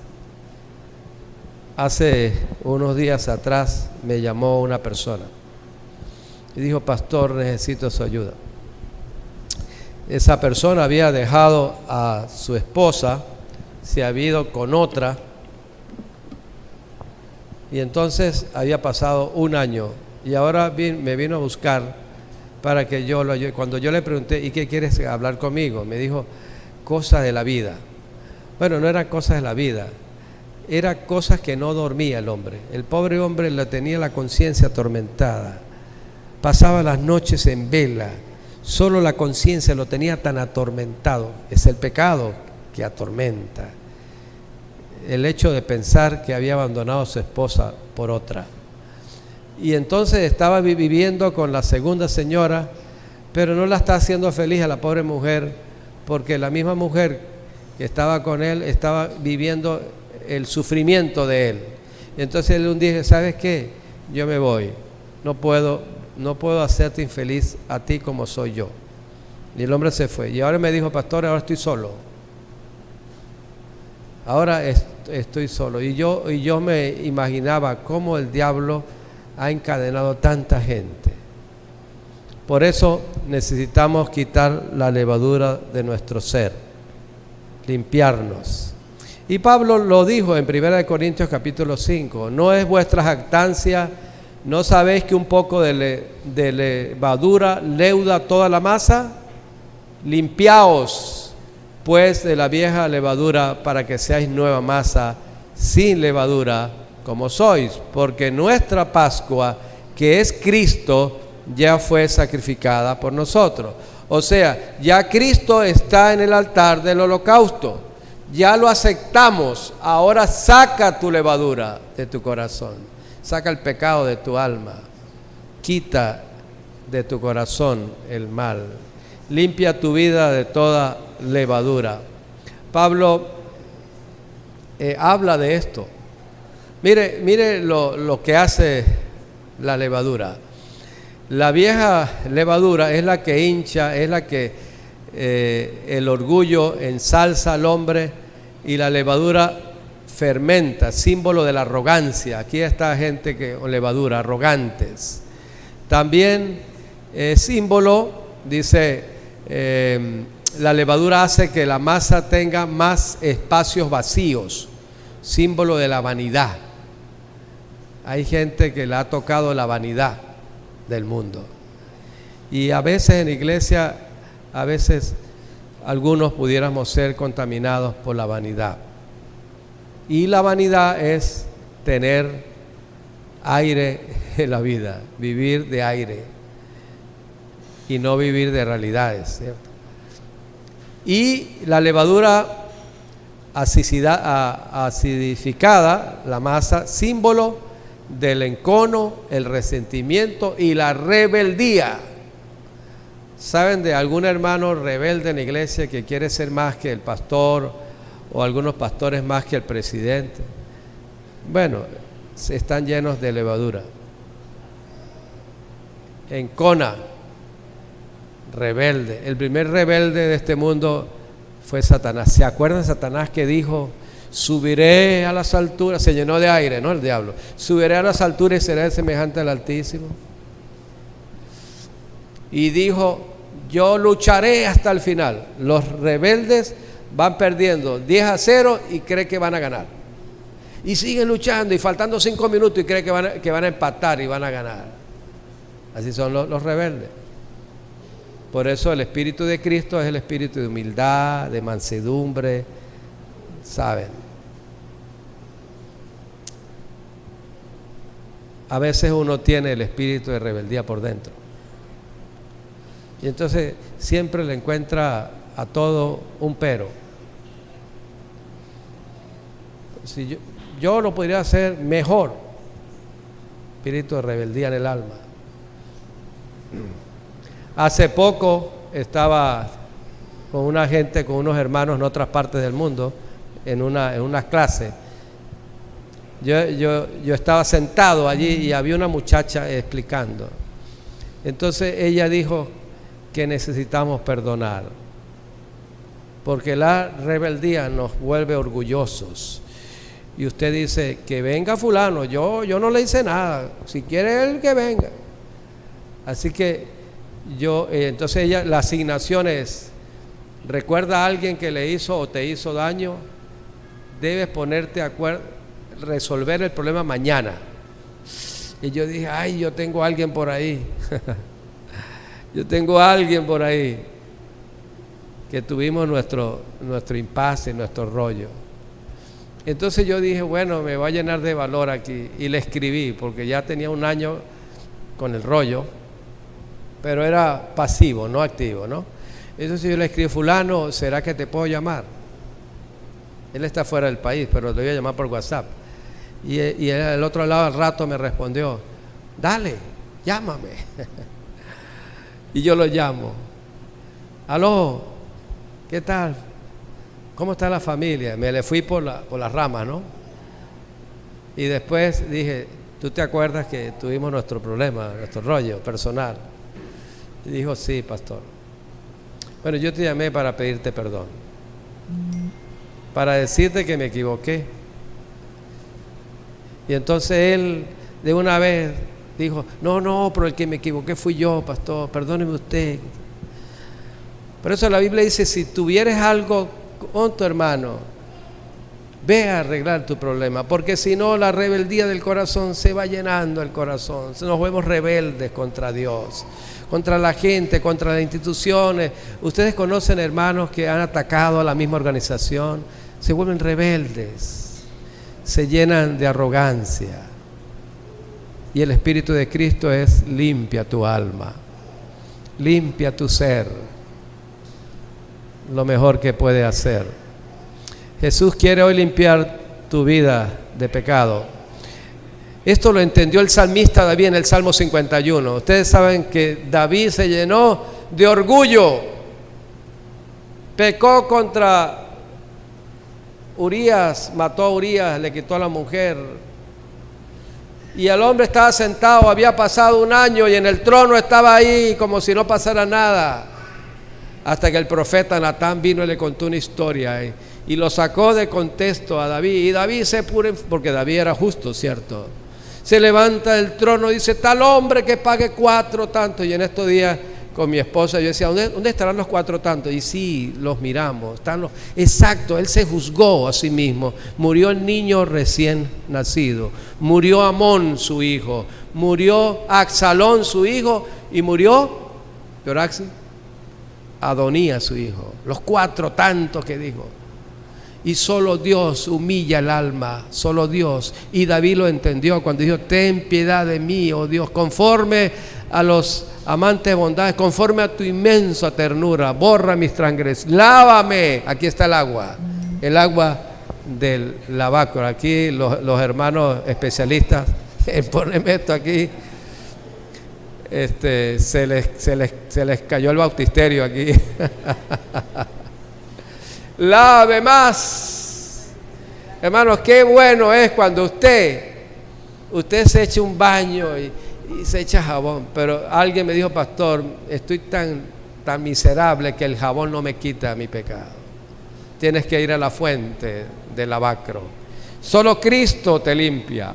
Hace unos días atrás me llamó una persona y dijo: pastor, necesito su ayuda. Esa persona había dejado a su esposa, se había ido con otra, y entonces había pasado 1 año, y ahora me vino a buscar para que yo lo ayude. Cuando yo le pregunté: ¿y qué quieres hablar conmigo? Me dijo: cosas de la vida. Bueno, no eran cosas de la vida, eran cosas que no dormía el hombre. El pobre hombre tenía la conciencia atormentada, pasaba las noches en vela, solo la conciencia lo tenía tan atormentado. Es el pecado que atormenta, el hecho de pensar que había abandonado a su esposa por otra. Y entonces estaba viviendo con la segunda señora, pero no la está haciendo feliz a la pobre mujer, porque la misma mujer que estaba con él estaba viviendo el sufrimiento de él. Entonces él un día dice: ¿sabes qué? Yo me voy, no puedo hacerte infeliz a ti como soy yo. Y el hombre se fue. Y ahora me dijo: pastor, ahora estoy solo. Ahora estoy solo. Y yo me imaginaba cómo el diablo ha encadenado tanta gente. Por eso necesitamos quitar la levadura de nuestro ser, limpiarnos. Y Pablo lo dijo en 1 Corintios capítulo 5: no es vuestra jactancia, ¿no sabéis que un poco de levadura leuda toda la masa? Limpiaos pues de la vieja levadura, para que seáis nueva masa, sin levadura, como sois, porque nuestra Pascua, que es Cristo, ya fue sacrificada por nosotros. O sea, ya Cristo está en el altar del holocausto, ya lo aceptamos. Ahora saca tu levadura de tu corazón, saca el pecado de tu alma, quita de tu corazón el mal, limpia tu vida de toda levadura. Pablo habla de esto. Mire lo que hace la levadura. La vieja levadura es la que hincha, es la que el orgullo ensalza al hombre, y la levadura fermenta, símbolo de la arrogancia. Aquí está gente con levadura, arrogantes. También símbolo, dice La levadura hace que la masa tenga más espacios vacíos, símbolo de la vanidad. Hay gente que le ha tocado la vanidad del mundo. Y a veces en la iglesia, a veces algunos pudiéramos ser contaminados por la vanidad. Y la vanidad es tener aire en la vida, vivir de aire y no vivir de realidades, ¿cierto? Y la levadura acidificada, la masa, símbolo del encono, el resentimiento y la rebeldía. ¿Saben de algún hermano rebelde en la iglesia que quiere ser más que el pastor o algunos pastores más que el presidente? Bueno, están llenos de levadura. Encona, rebelde. El primer rebelde de este mundo fue Satanás. ¿Se acuerdan de Satanás que dijo: subiré a las alturas? Se llenó de aire, ¿no? El diablo. Subiré a las alturas y seré semejante al Altísimo. Y dijo: yo lucharé hasta el final. Los rebeldes van perdiendo 10-0 y creen que van a ganar. Y siguen luchando y faltando 5 minutos y creen que van a empatar y van a ganar. Así son los rebeldes. Por eso el Espíritu de Cristo es el espíritu de humildad, de mansedumbre, ¿saben? A veces uno tiene el espíritu de rebeldía por dentro. Y entonces siempre le encuentra a todo un pero. Si yo lo podría hacer mejor. Espíritu de rebeldía en el alma. Hace poco estaba con una gente, con unos hermanos en otras partes del mundo, en una clase. Yo estaba sentado allí y había una muchacha explicando. Entonces ella dijo que necesitamos perdonar, porque la rebeldía nos vuelve orgullosos. Y usted dice: que venga fulano, yo no le hice nada, si quiere él que venga. Así que entonces ella, la asignación es: recuerda a alguien que le hizo o te hizo daño, debes ponerte de acuerdo, resolver el problema mañana. Y yo dije: ay, yo tengo a alguien por ahí. Yo tengo a alguien por ahí que tuvimos nuestro impasse, nuestro rollo. Entonces yo dije: bueno, me voy a llenar de valor aquí. Y le escribí, porque ya tenía un año con el rollo, pero era pasivo, no activo, ¿no? Entonces yo le escribí: fulano, ¿será que te puedo llamar? Él está fuera del país, pero le voy a llamar por WhatsApp. Y el otro lado al rato me respondió: dale, llámame. Y yo lo llamo: aló, ¿qué tal? ¿Cómo está la familia? Me le fui por las ramas, ¿no? Y después dije: ¿tú te acuerdas que tuvimos nuestro problema, nuestro rollo personal? Y dijo: sí, pastor. Bueno, yo te llamé para pedirte perdón, para decirte que me equivoqué. Y entonces él de una vez dijo: no, pero el que me equivoqué fui yo, pastor, perdóneme usted. Por eso la Biblia dice: si tuvieres algo con tu hermano, ve a arreglar tu problema, porque si no, la rebeldía del corazón se va llenando el corazón. Nos vemos rebeldes contra Dios, contra la gente, contra las instituciones. Ustedes conocen hermanos que han atacado a la misma organización, se vuelven rebeldes, se llenan de arrogancia. Y el Espíritu de Cristo es: limpia tu alma, limpia tu ser. Lo mejor que puede hacer. Jesús quiere hoy limpiar tu vida de pecado. Esto lo entendió el salmista David en el Salmo 51. Ustedes saben que David se llenó de orgullo, pecó contra Urías, mató a Urías, le quitó a la mujer. Y el hombre estaba sentado, había pasado un año y en el trono estaba ahí como si no pasara nada. Hasta que el profeta Natán vino y le contó una historia y lo sacó de contexto a David. Y David porque David era justo, ¿cierto? Se levanta del trono y dice: tal hombre que pague 4 tanto. Y en estos días con mi esposa, yo decía, ¿dónde estarán los 4 tantos? Y sí, los miramos, exacto, él se juzgó a sí mismo. Murió el niño recién nacido, murió Amón su hijo, murió Absalón su hijo, y murió Yoraxi, Adonías su hijo, los 4 tantos que dijo. Y solo Dios humilla el alma, solo Dios. Y David lo entendió cuando dijo, ten piedad de mí, oh Dios, conforme a los amantes de bondad, conforme a tu inmensa ternura, borra mis transgresiones, lávame. Aquí está el agua del lavacro. Aquí los hermanos especialistas en ponerme esto aquí, se les cayó el bautisterio aquí. Lave más. Hermanos, qué bueno es cuando usted se eche un baño y se echa jabón. Pero alguien me dijo, pastor, estoy tan miserable que el jabón no me quita mi pecado. Tienes que ir a la fuente del lavacro. Solo Cristo te limpia.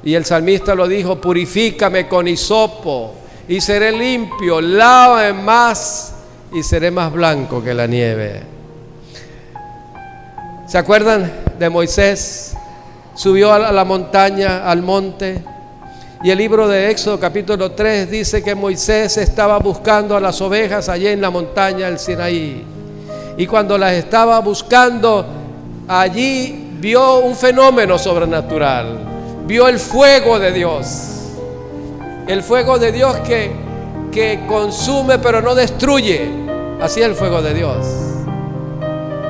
Y el salmista lo dijo, purifícame con hisopo y seré limpio, lávame más y seré más blanco que la nieve. ¿Se acuerdan de Moisés? Subió a la montaña, al monte, y el libro de Éxodo capítulo 3 dice que Moisés estaba buscando a las ovejas allí en la montaña del Sinaí, y cuando las estaba buscando allí vio un fenómeno sobrenatural, vio el fuego de Dios, que consume pero no destruye. Así es el fuego de Dios.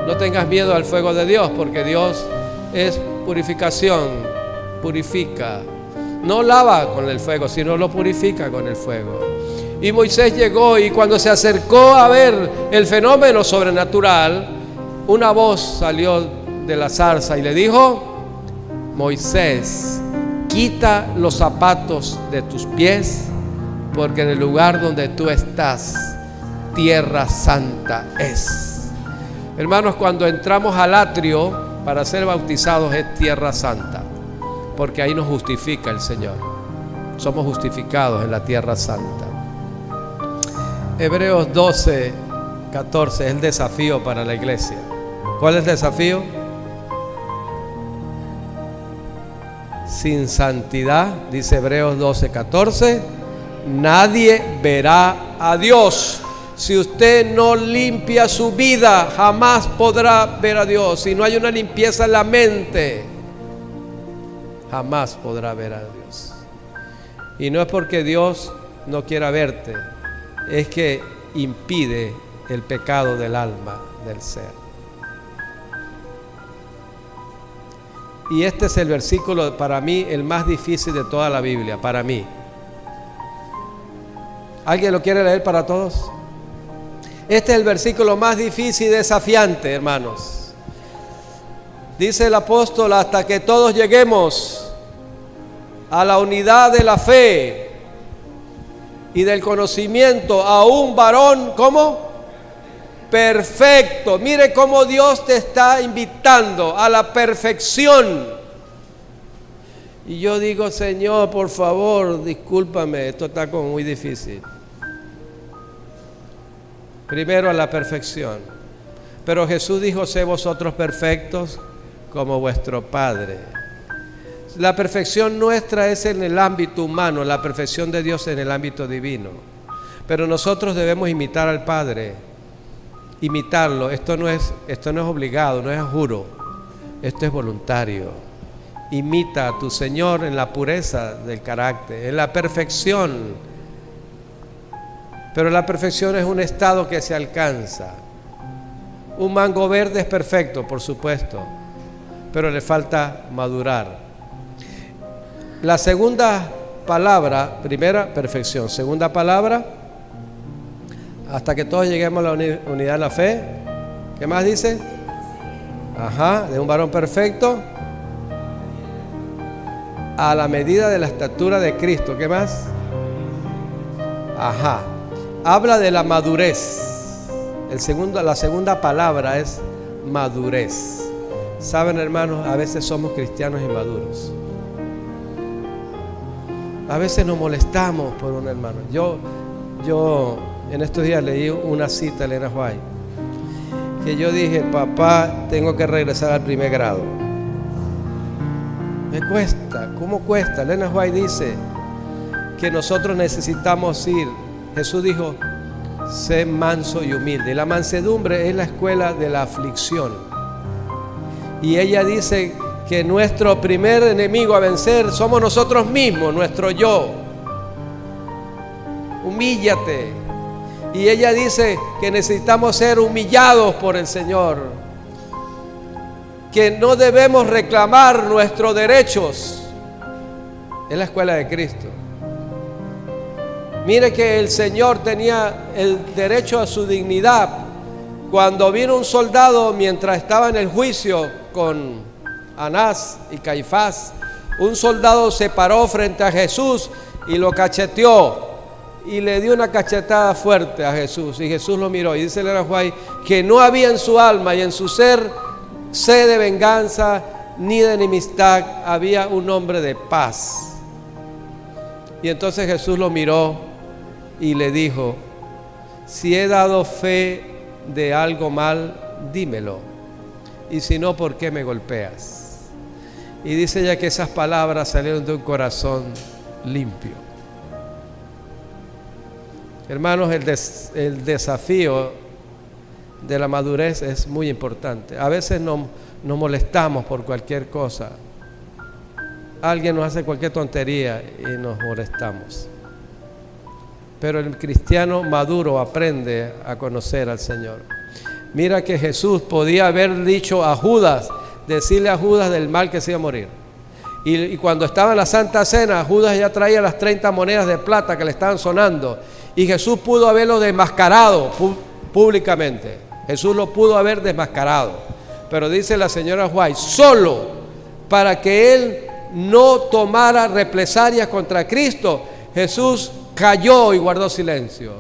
No tengas miedo al fuego de Dios, porque Dios es purificación, purifica. No lava con el fuego, sino lo purifica con el fuego. Y Moisés llegó, y cuando se acercó a ver el fenómeno sobrenatural, una voz salió de la zarza y le dijo, Moisés, quita los zapatos de tus pies, porque en el lugar donde tú estás, tierra santa es. Hermanos, cuando entramos al atrio para ser bautizados es tierra santa, porque ahí nos justifica el Señor. Somos justificados en la tierra santa. Hebreos 12, 14 es el desafío para la iglesia. ¿Cuál es el desafío? Sin santidad, dice Hebreos 12, 14, nadie verá a Dios. Si usted no limpia su vida, jamás podrá ver a Dios. Si no hay una limpieza en la mente, jamás podrá ver a Dios. Y no es porque Dios no quiera verte, es que impide el pecado del alma, del ser. Y este es el versículo para mí el más difícil de toda la Biblia, para mí. ¿Alguien lo quiere leer para todos? Este es el versículo más difícil y desafiante, hermanos. Dice el apóstol, hasta que todos lleguemos a la unidad de la fe y del conocimiento, a un varón, ¿cómo? Perfecto. Mire cómo Dios te está invitando a la perfección. Y yo digo, Señor, por favor, discúlpame, esto está como muy difícil. Primero a la perfección. Pero Jesús dijo, sé vosotros perfectos como vuestro Padre. La perfección nuestra es en el ámbito humano, la perfección de Dios en el ámbito divino. Pero nosotros debemos imitar al Padre, imitarlo. Esto no es obligado, no es a juro, esto es voluntario. Imita a tu Señor en la pureza del carácter, en la perfección. Pero la perfección es un estado que se alcanza. Un mango verde es perfecto, por supuesto, pero le falta madurar. La segunda palabra, primera, perfección. Segunda palabra, hasta que todos lleguemos a la unidad de la fe. ¿Qué más dice? De un varón perfecto a la medida de la estatura de Cristo. ¿Qué más? Habla de la madurez. La segunda palabra es madurez. Saben, hermanos, a veces somos cristianos inmaduros. A veces nos molestamos por un hermano. Yo en estos días leí una cita de Elena White, que yo dije, papá, tengo que regresar al primer grado. Me cuesta, ¿cómo cuesta? Elena White dice que nosotros necesitamos ir. Jesús dijo, sé manso y humilde. Y la mansedumbre es la escuela de la aflicción. Y ella dice que nuestro primer enemigo a vencer somos nosotros mismos, nuestro yo. Humíllate. Y ella dice que necesitamos ser humillados por el Señor, que no debemos reclamar nuestros derechos. Es la escuela de Cristo. Mire que el Señor tenía el derecho a su dignidad. Cuando vino un soldado mientras estaba en el juicio con Anás y Caifás, un soldado se paró frente a Jesús y lo cacheteó y le dio una cachetada fuerte a Jesús, y Jesús lo miró y dice Elena White que no había en su alma y en su ser sed de venganza ni de enemistad, había un hombre de paz. Y entonces Jesús lo miró y le dijo, si he dado fe de algo mal, dímelo, y si no, ¿por qué me golpeas? Y dice ella que esas palabras salieron de un corazón limpio. Hermanos, el desafío de la madurez es muy importante. A veces nos molestamos por cualquier cosa. Alguien nos hace cualquier tontería y nos molestamos. Pero el cristiano maduro aprende a conocer al Señor. Mira que Jesús podía haber dicho a Judas, decirle a Judas del mal que se iba a morir. Y cuando estaba en la Santa Cena, Judas ya traía las 30 monedas de plata que le estaban sonando. Y Jesús pudo haberlo desmascarado públicamente. Jesús lo pudo haber desmascarado. Pero dice la señora White, solo para que él no tomara represalias contra Cristo, Jesús calló y guardó silencio.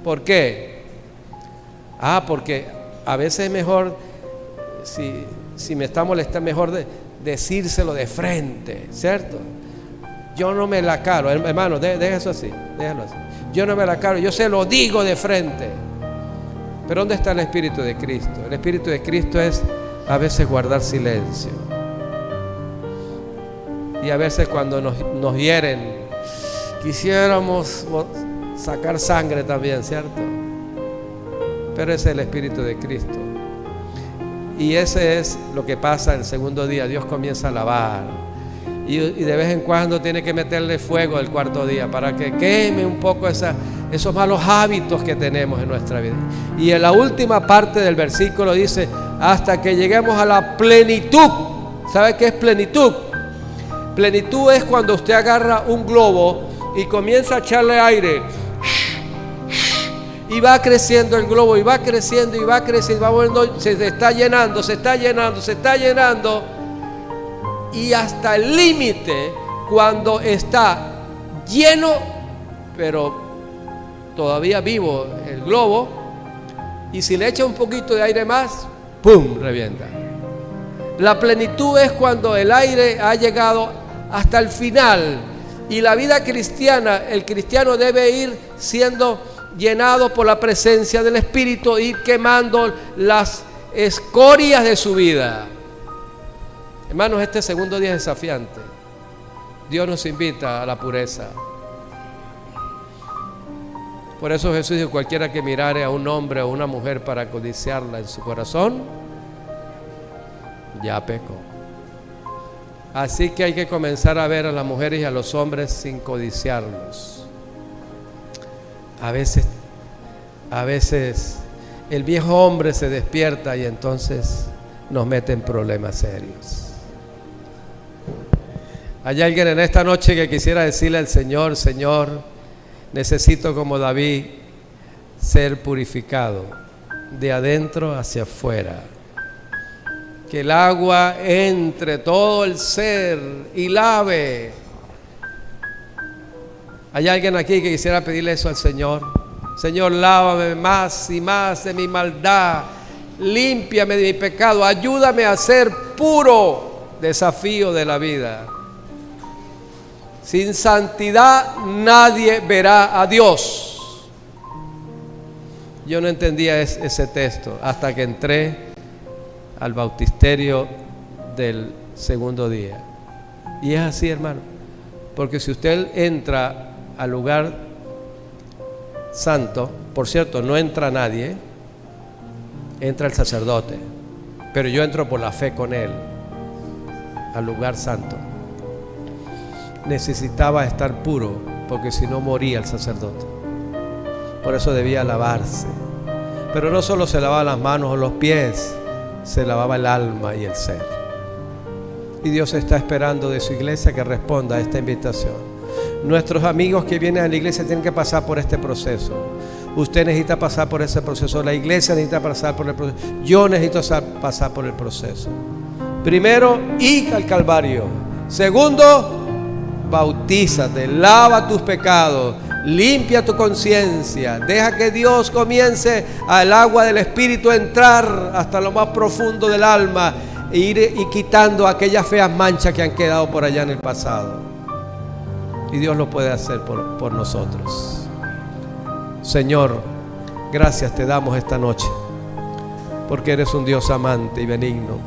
¿Por qué? Porque a veces es mejor, si me está molestando, mejor decírselo de frente, ¿cierto? Yo no me la caro, hermano, deja eso así, déjalo así. Yo no me la caro, yo se lo digo de frente. Pero ¿dónde está el Espíritu de Cristo? El Espíritu de Cristo es a veces guardar silencio. Y a veces cuando nos hieren, quisiéramos sacar sangre también, ¿cierto? Pero ese es el Espíritu de Cristo. Y ese es lo que pasa el segundo día. Dios comienza a lavar. Y de vez en cuando tiene que meterle fuego el cuarto día para que queme un poco esos malos hábitos que tenemos en nuestra vida. Y en la última parte del versículo dice, hasta que lleguemos a la plenitud. ¿Sabe qué es plenitud? Plenitud es cuando usted agarra un globo y comienza a echarle aire. Y va creciendo el globo, y va creciendo, y va creciendo, va volviendo, se está llenando, se está llenando, se está llenando. Y hasta el límite, cuando está lleno, pero todavía vivo el globo, y si le echa un poquito de aire más, ¡pum!, revienta. La plenitud es cuando el aire ha llegado hasta el final. Y la vida cristiana, el cristiano debe ir siendo llenado por la presencia del Espíritu, ir quemando las escorias de su vida. Hermanos, este segundo día es desafiante. Dios nos invita a la pureza. Por eso Jesús dijo, cualquiera que mirare a un hombre o una mujer para codiciarla en su corazón, ya pecó. Así que hay que comenzar a ver a las mujeres y a los hombres sin codiciarlos. A veces el viejo hombre se despierta y entonces nos mete en problemas serios. ¿Hay alguien en esta noche que quisiera decirle al Señor, Señor, necesito como David ser purificado de adentro hacia afuera? Que el agua entre todo el ser y lave. ¿Hay alguien aquí que quisiera pedirle eso al Señor? Señor, lávame más y más de mi maldad, límpiame de mi pecado, ayúdame a ser puro. Desafío de la vida. Sin santidad nadie verá a Dios. Yo no entendía ese texto hasta que entré al bautisterio del segundo día. Y es así, hermano, porque si usted entra al lugar santo, por cierto, no entra nadie, entra el sacerdote, pero yo entro por la fe con él al lugar santo. Necesitaba estar puro, porque si no moría el sacerdote. Por eso debía lavarse. Pero no solo se lavaba las manos o los pies, se lavaba el alma y el ser. Y Dios está esperando de su iglesia que responda a esta invitación. Nuestros amigos que vienen a la iglesia tienen que pasar por este proceso. Usted necesita pasar por ese proceso. La iglesia necesita pasar por el proceso. Yo necesito pasar por el proceso. Primero, ir al Calvario. Segundo, bautízate, lava tus pecados, limpia tu conciencia, deja que Dios comience al agua del Espíritu a entrar hasta lo más profundo del alma e ir quitando aquellas feas manchas que han quedado por allá en el pasado. Y Dios lo puede hacer por nosotros. Señor, gracias te damos esta noche, porque eres un Dios amante y benigno.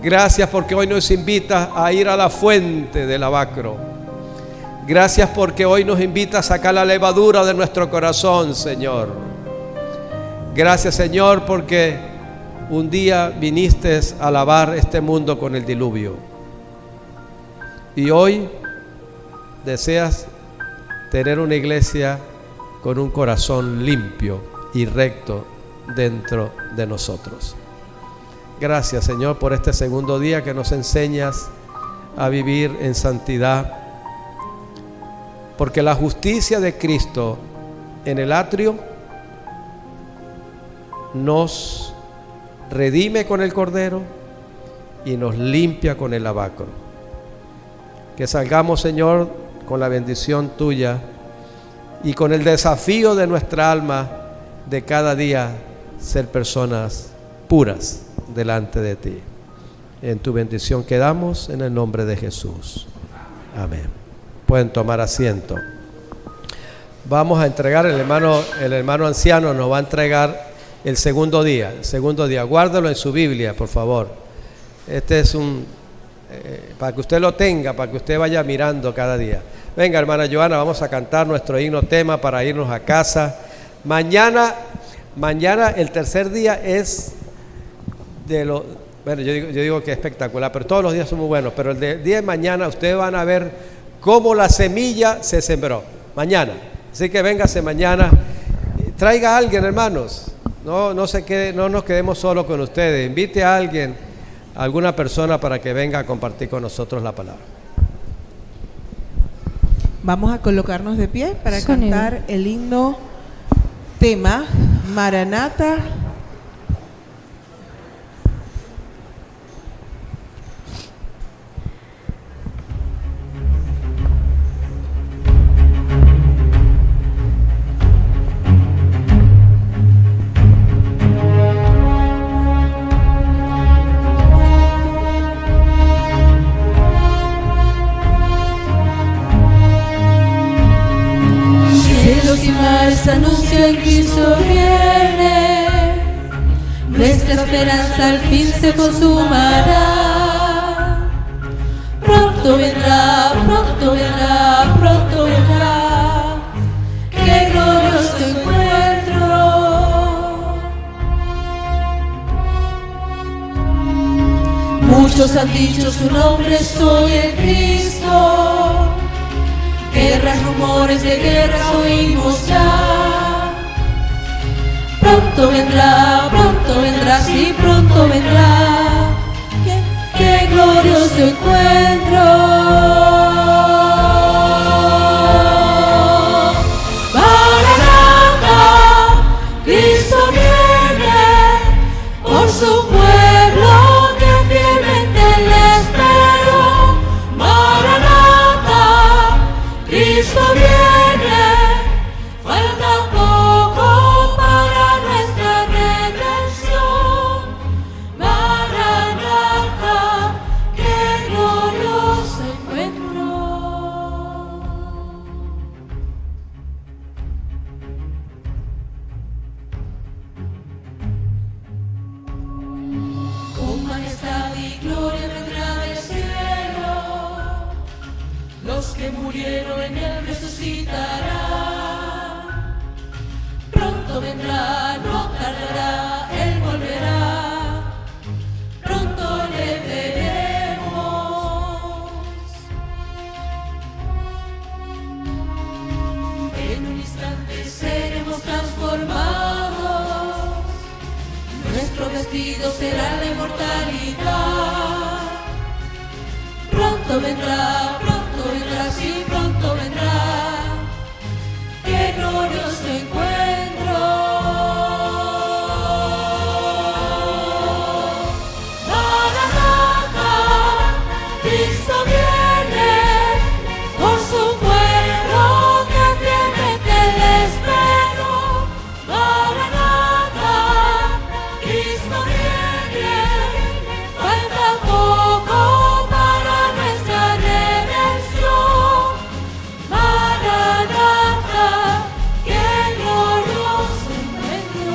Gracias porque hoy nos invitas a ir a la fuente del lavacro. Gracias porque hoy nos invita a sacar la levadura de nuestro corazón, Señor. Gracias, Señor, porque un día viniste a lavar este mundo con el diluvio. Y hoy deseas tener una iglesia con un corazón limpio y recto dentro de nosotros. Gracias, Señor, por este segundo día que nos enseñas a vivir en santidad. Porque la justicia de Cristo en el atrio nos redime con el Cordero y nos limpia con el lavacro. Que salgamos, Señor, con la bendición tuya y con el desafío de nuestra alma de cada día ser personas puras delante de ti. En tu bendición quedamos en el nombre de Jesús. Amén. Pueden tomar asiento. Vamos a entregar, el hermano anciano nos va a entregar el segundo día. Guárdalo en su Biblia, por favor. Este es para que usted lo tenga, para que usted vaya mirando cada día. Venga, hermana Joana, vamos a cantar nuestro himno tema para irnos a casa. Mañana el tercer día es bueno, yo digo que es espectacular, pero todos los días son muy buenos. Pero el día de mañana ustedes van a ver cómo la semilla se sembró mañana. Así que véngase mañana, traiga a alguien, hermanos, no nos quedemos solo con ustedes, invite a alguien, a alguna persona para que venga a compartir con nosotros la palabra. Vamos a colocarnos de pie para cantar el himno tema Maranata. Anuncian que Cristo viene, nuestra esperanza al fin se consumará. Pronto vendrá, pronto vendrá, pronto vendrá, qué glorioso encuentro. Muchos han dicho su nombre, soy el Cristo. Guerras, rumores de guerras oímos ya. Pronto vendrá, sí, pronto vendrá. Qué glorioso encuentro. Maranata, Cristo viene por su pueblo que fielmente le espera. Maranata, Cristo viene, falta poco para nuestra redención. Maranata, qué glorioso que murieron en él resucitará. Pronto vendrá, no tardará, él volverá. Pronto le veremos. En un instante seremos transformados. Nuestro vestido será la inmortalidad. Pronto vendrá, sí, pronto vendrá. Qué glorioso encuentro. Maranatha, Cristo viene, por su pueblo que fielmente le espero. Maranatha, Cristo viene, falta poco para nuestra redención. Maranatha, qué glorioso encuentro.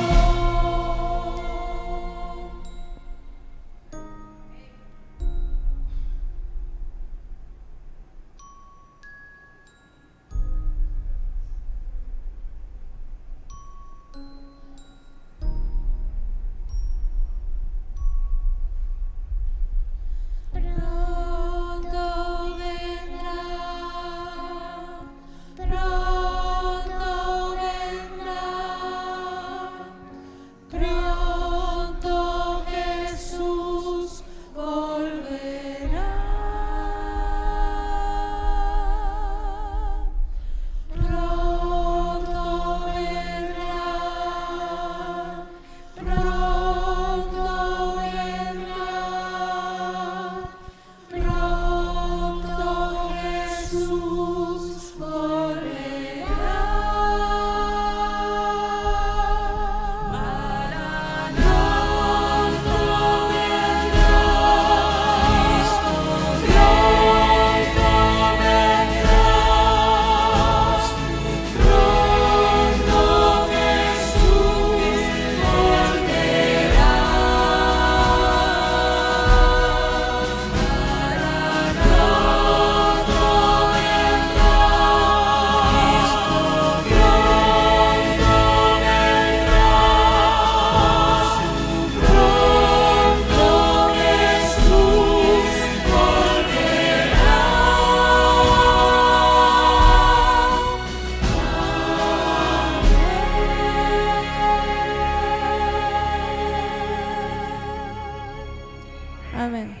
Pronto vendrá, pronto vendrá, pronto Jesús volverá. Pronto vendrá, pronto vendrá. Pronto Jesús volverá. Maranatha, vendrá. Cristo pronto vendrá. Pronto Jesús volverá. Amén.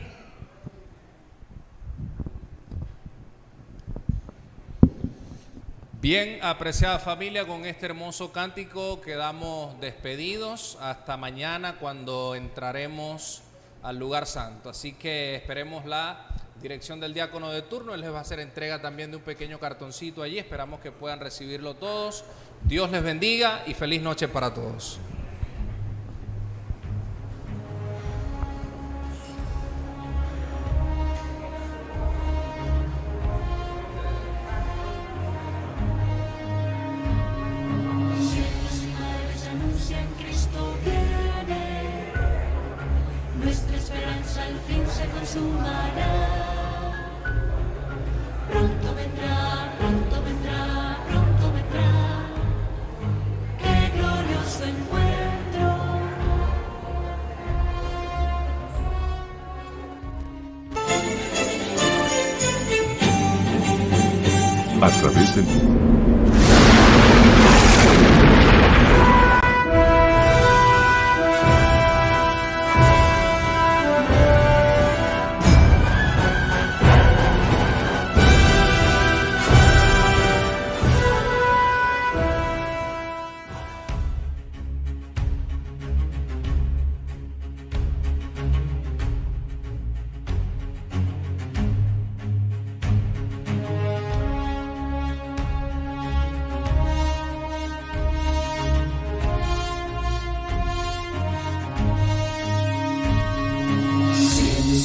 Bien, apreciada familia, con este hermoso cántico quedamos despedidos hasta mañana cuando entraremos al lugar santo. Así que esperemos la dirección del diácono de turno. Él les va a hacer entrega también de un pequeño cartoncito allí. Esperamos que puedan recibirlo todos. Dios les bendiga y feliz noche para todos. Cielos y mares anuncian Cristo viene, nuestra esperanza al fin se consumará. Pronto vendrá, pronto vendrá, pronto vendrá. Qué glorioso encuentro. A través del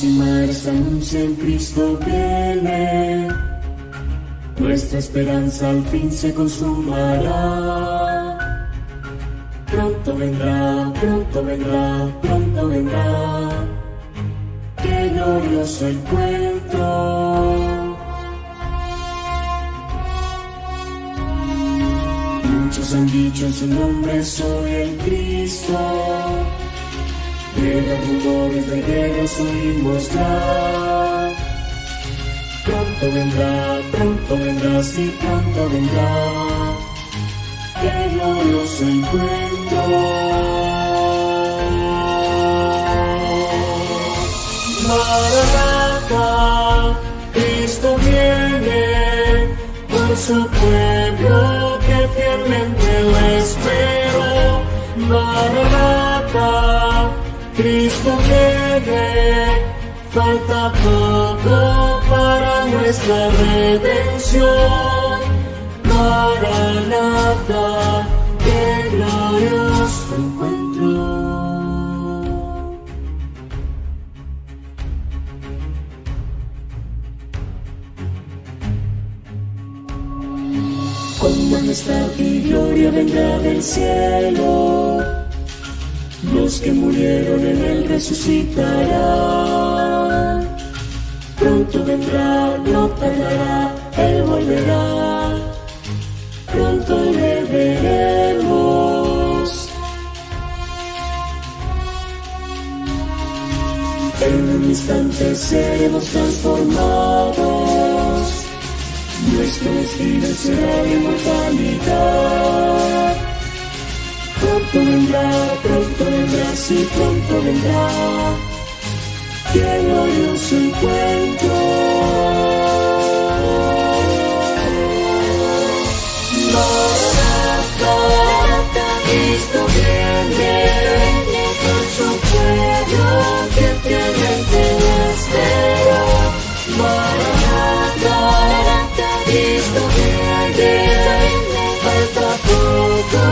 Y mares anuncian Cristo viene, nuestra esperanza al fin se consumará. Pronto vendrá, pronto vendrá, pronto vendrá. Qué glorioso encuentro. Muchos han dicho en su nombre soy el Cristo. Guerras, rumores de guerras oímos ya. Pronto vendrá, sí, pronto vendrá. Qué glorioso encuentro. Maranatha, Cristo viene por su pueblo que fielmente lo esperó. Maranatha, Cristo viene, falta poco para nuestra redención. Maranatha, qué glorioso encuentro. Con majestad y gloria vendrá del cielo. Los que murieron en él resucitarán. Pronto vendrá, no tardará, él volverá. Pronto le veremos. En un instante seremos transformados. Nuestro destino será la inmortalidad. Pronto vendrá, sí, pronto vendrá. Qué glorioso encuentro. Maranatha, Cristo viene por su pueblo que fielmente lo espera. Maranatha, Cristo viene, falta poco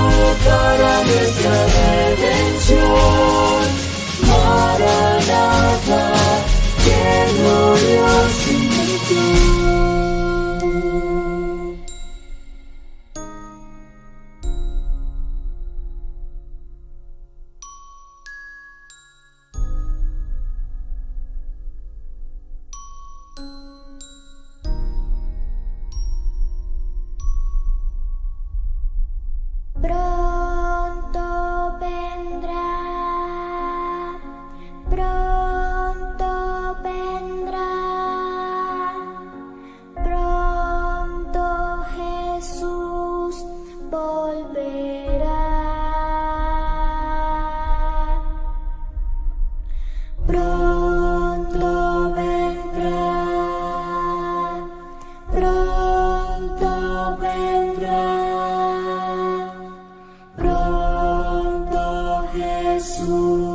para nuestra redención. Maranatha, qué glorioso encuentro. Pronto vendrá, pronto vendrá, pronto Jesús volverá. Pronto vendrá, pronto vendrá. Pronto Jesús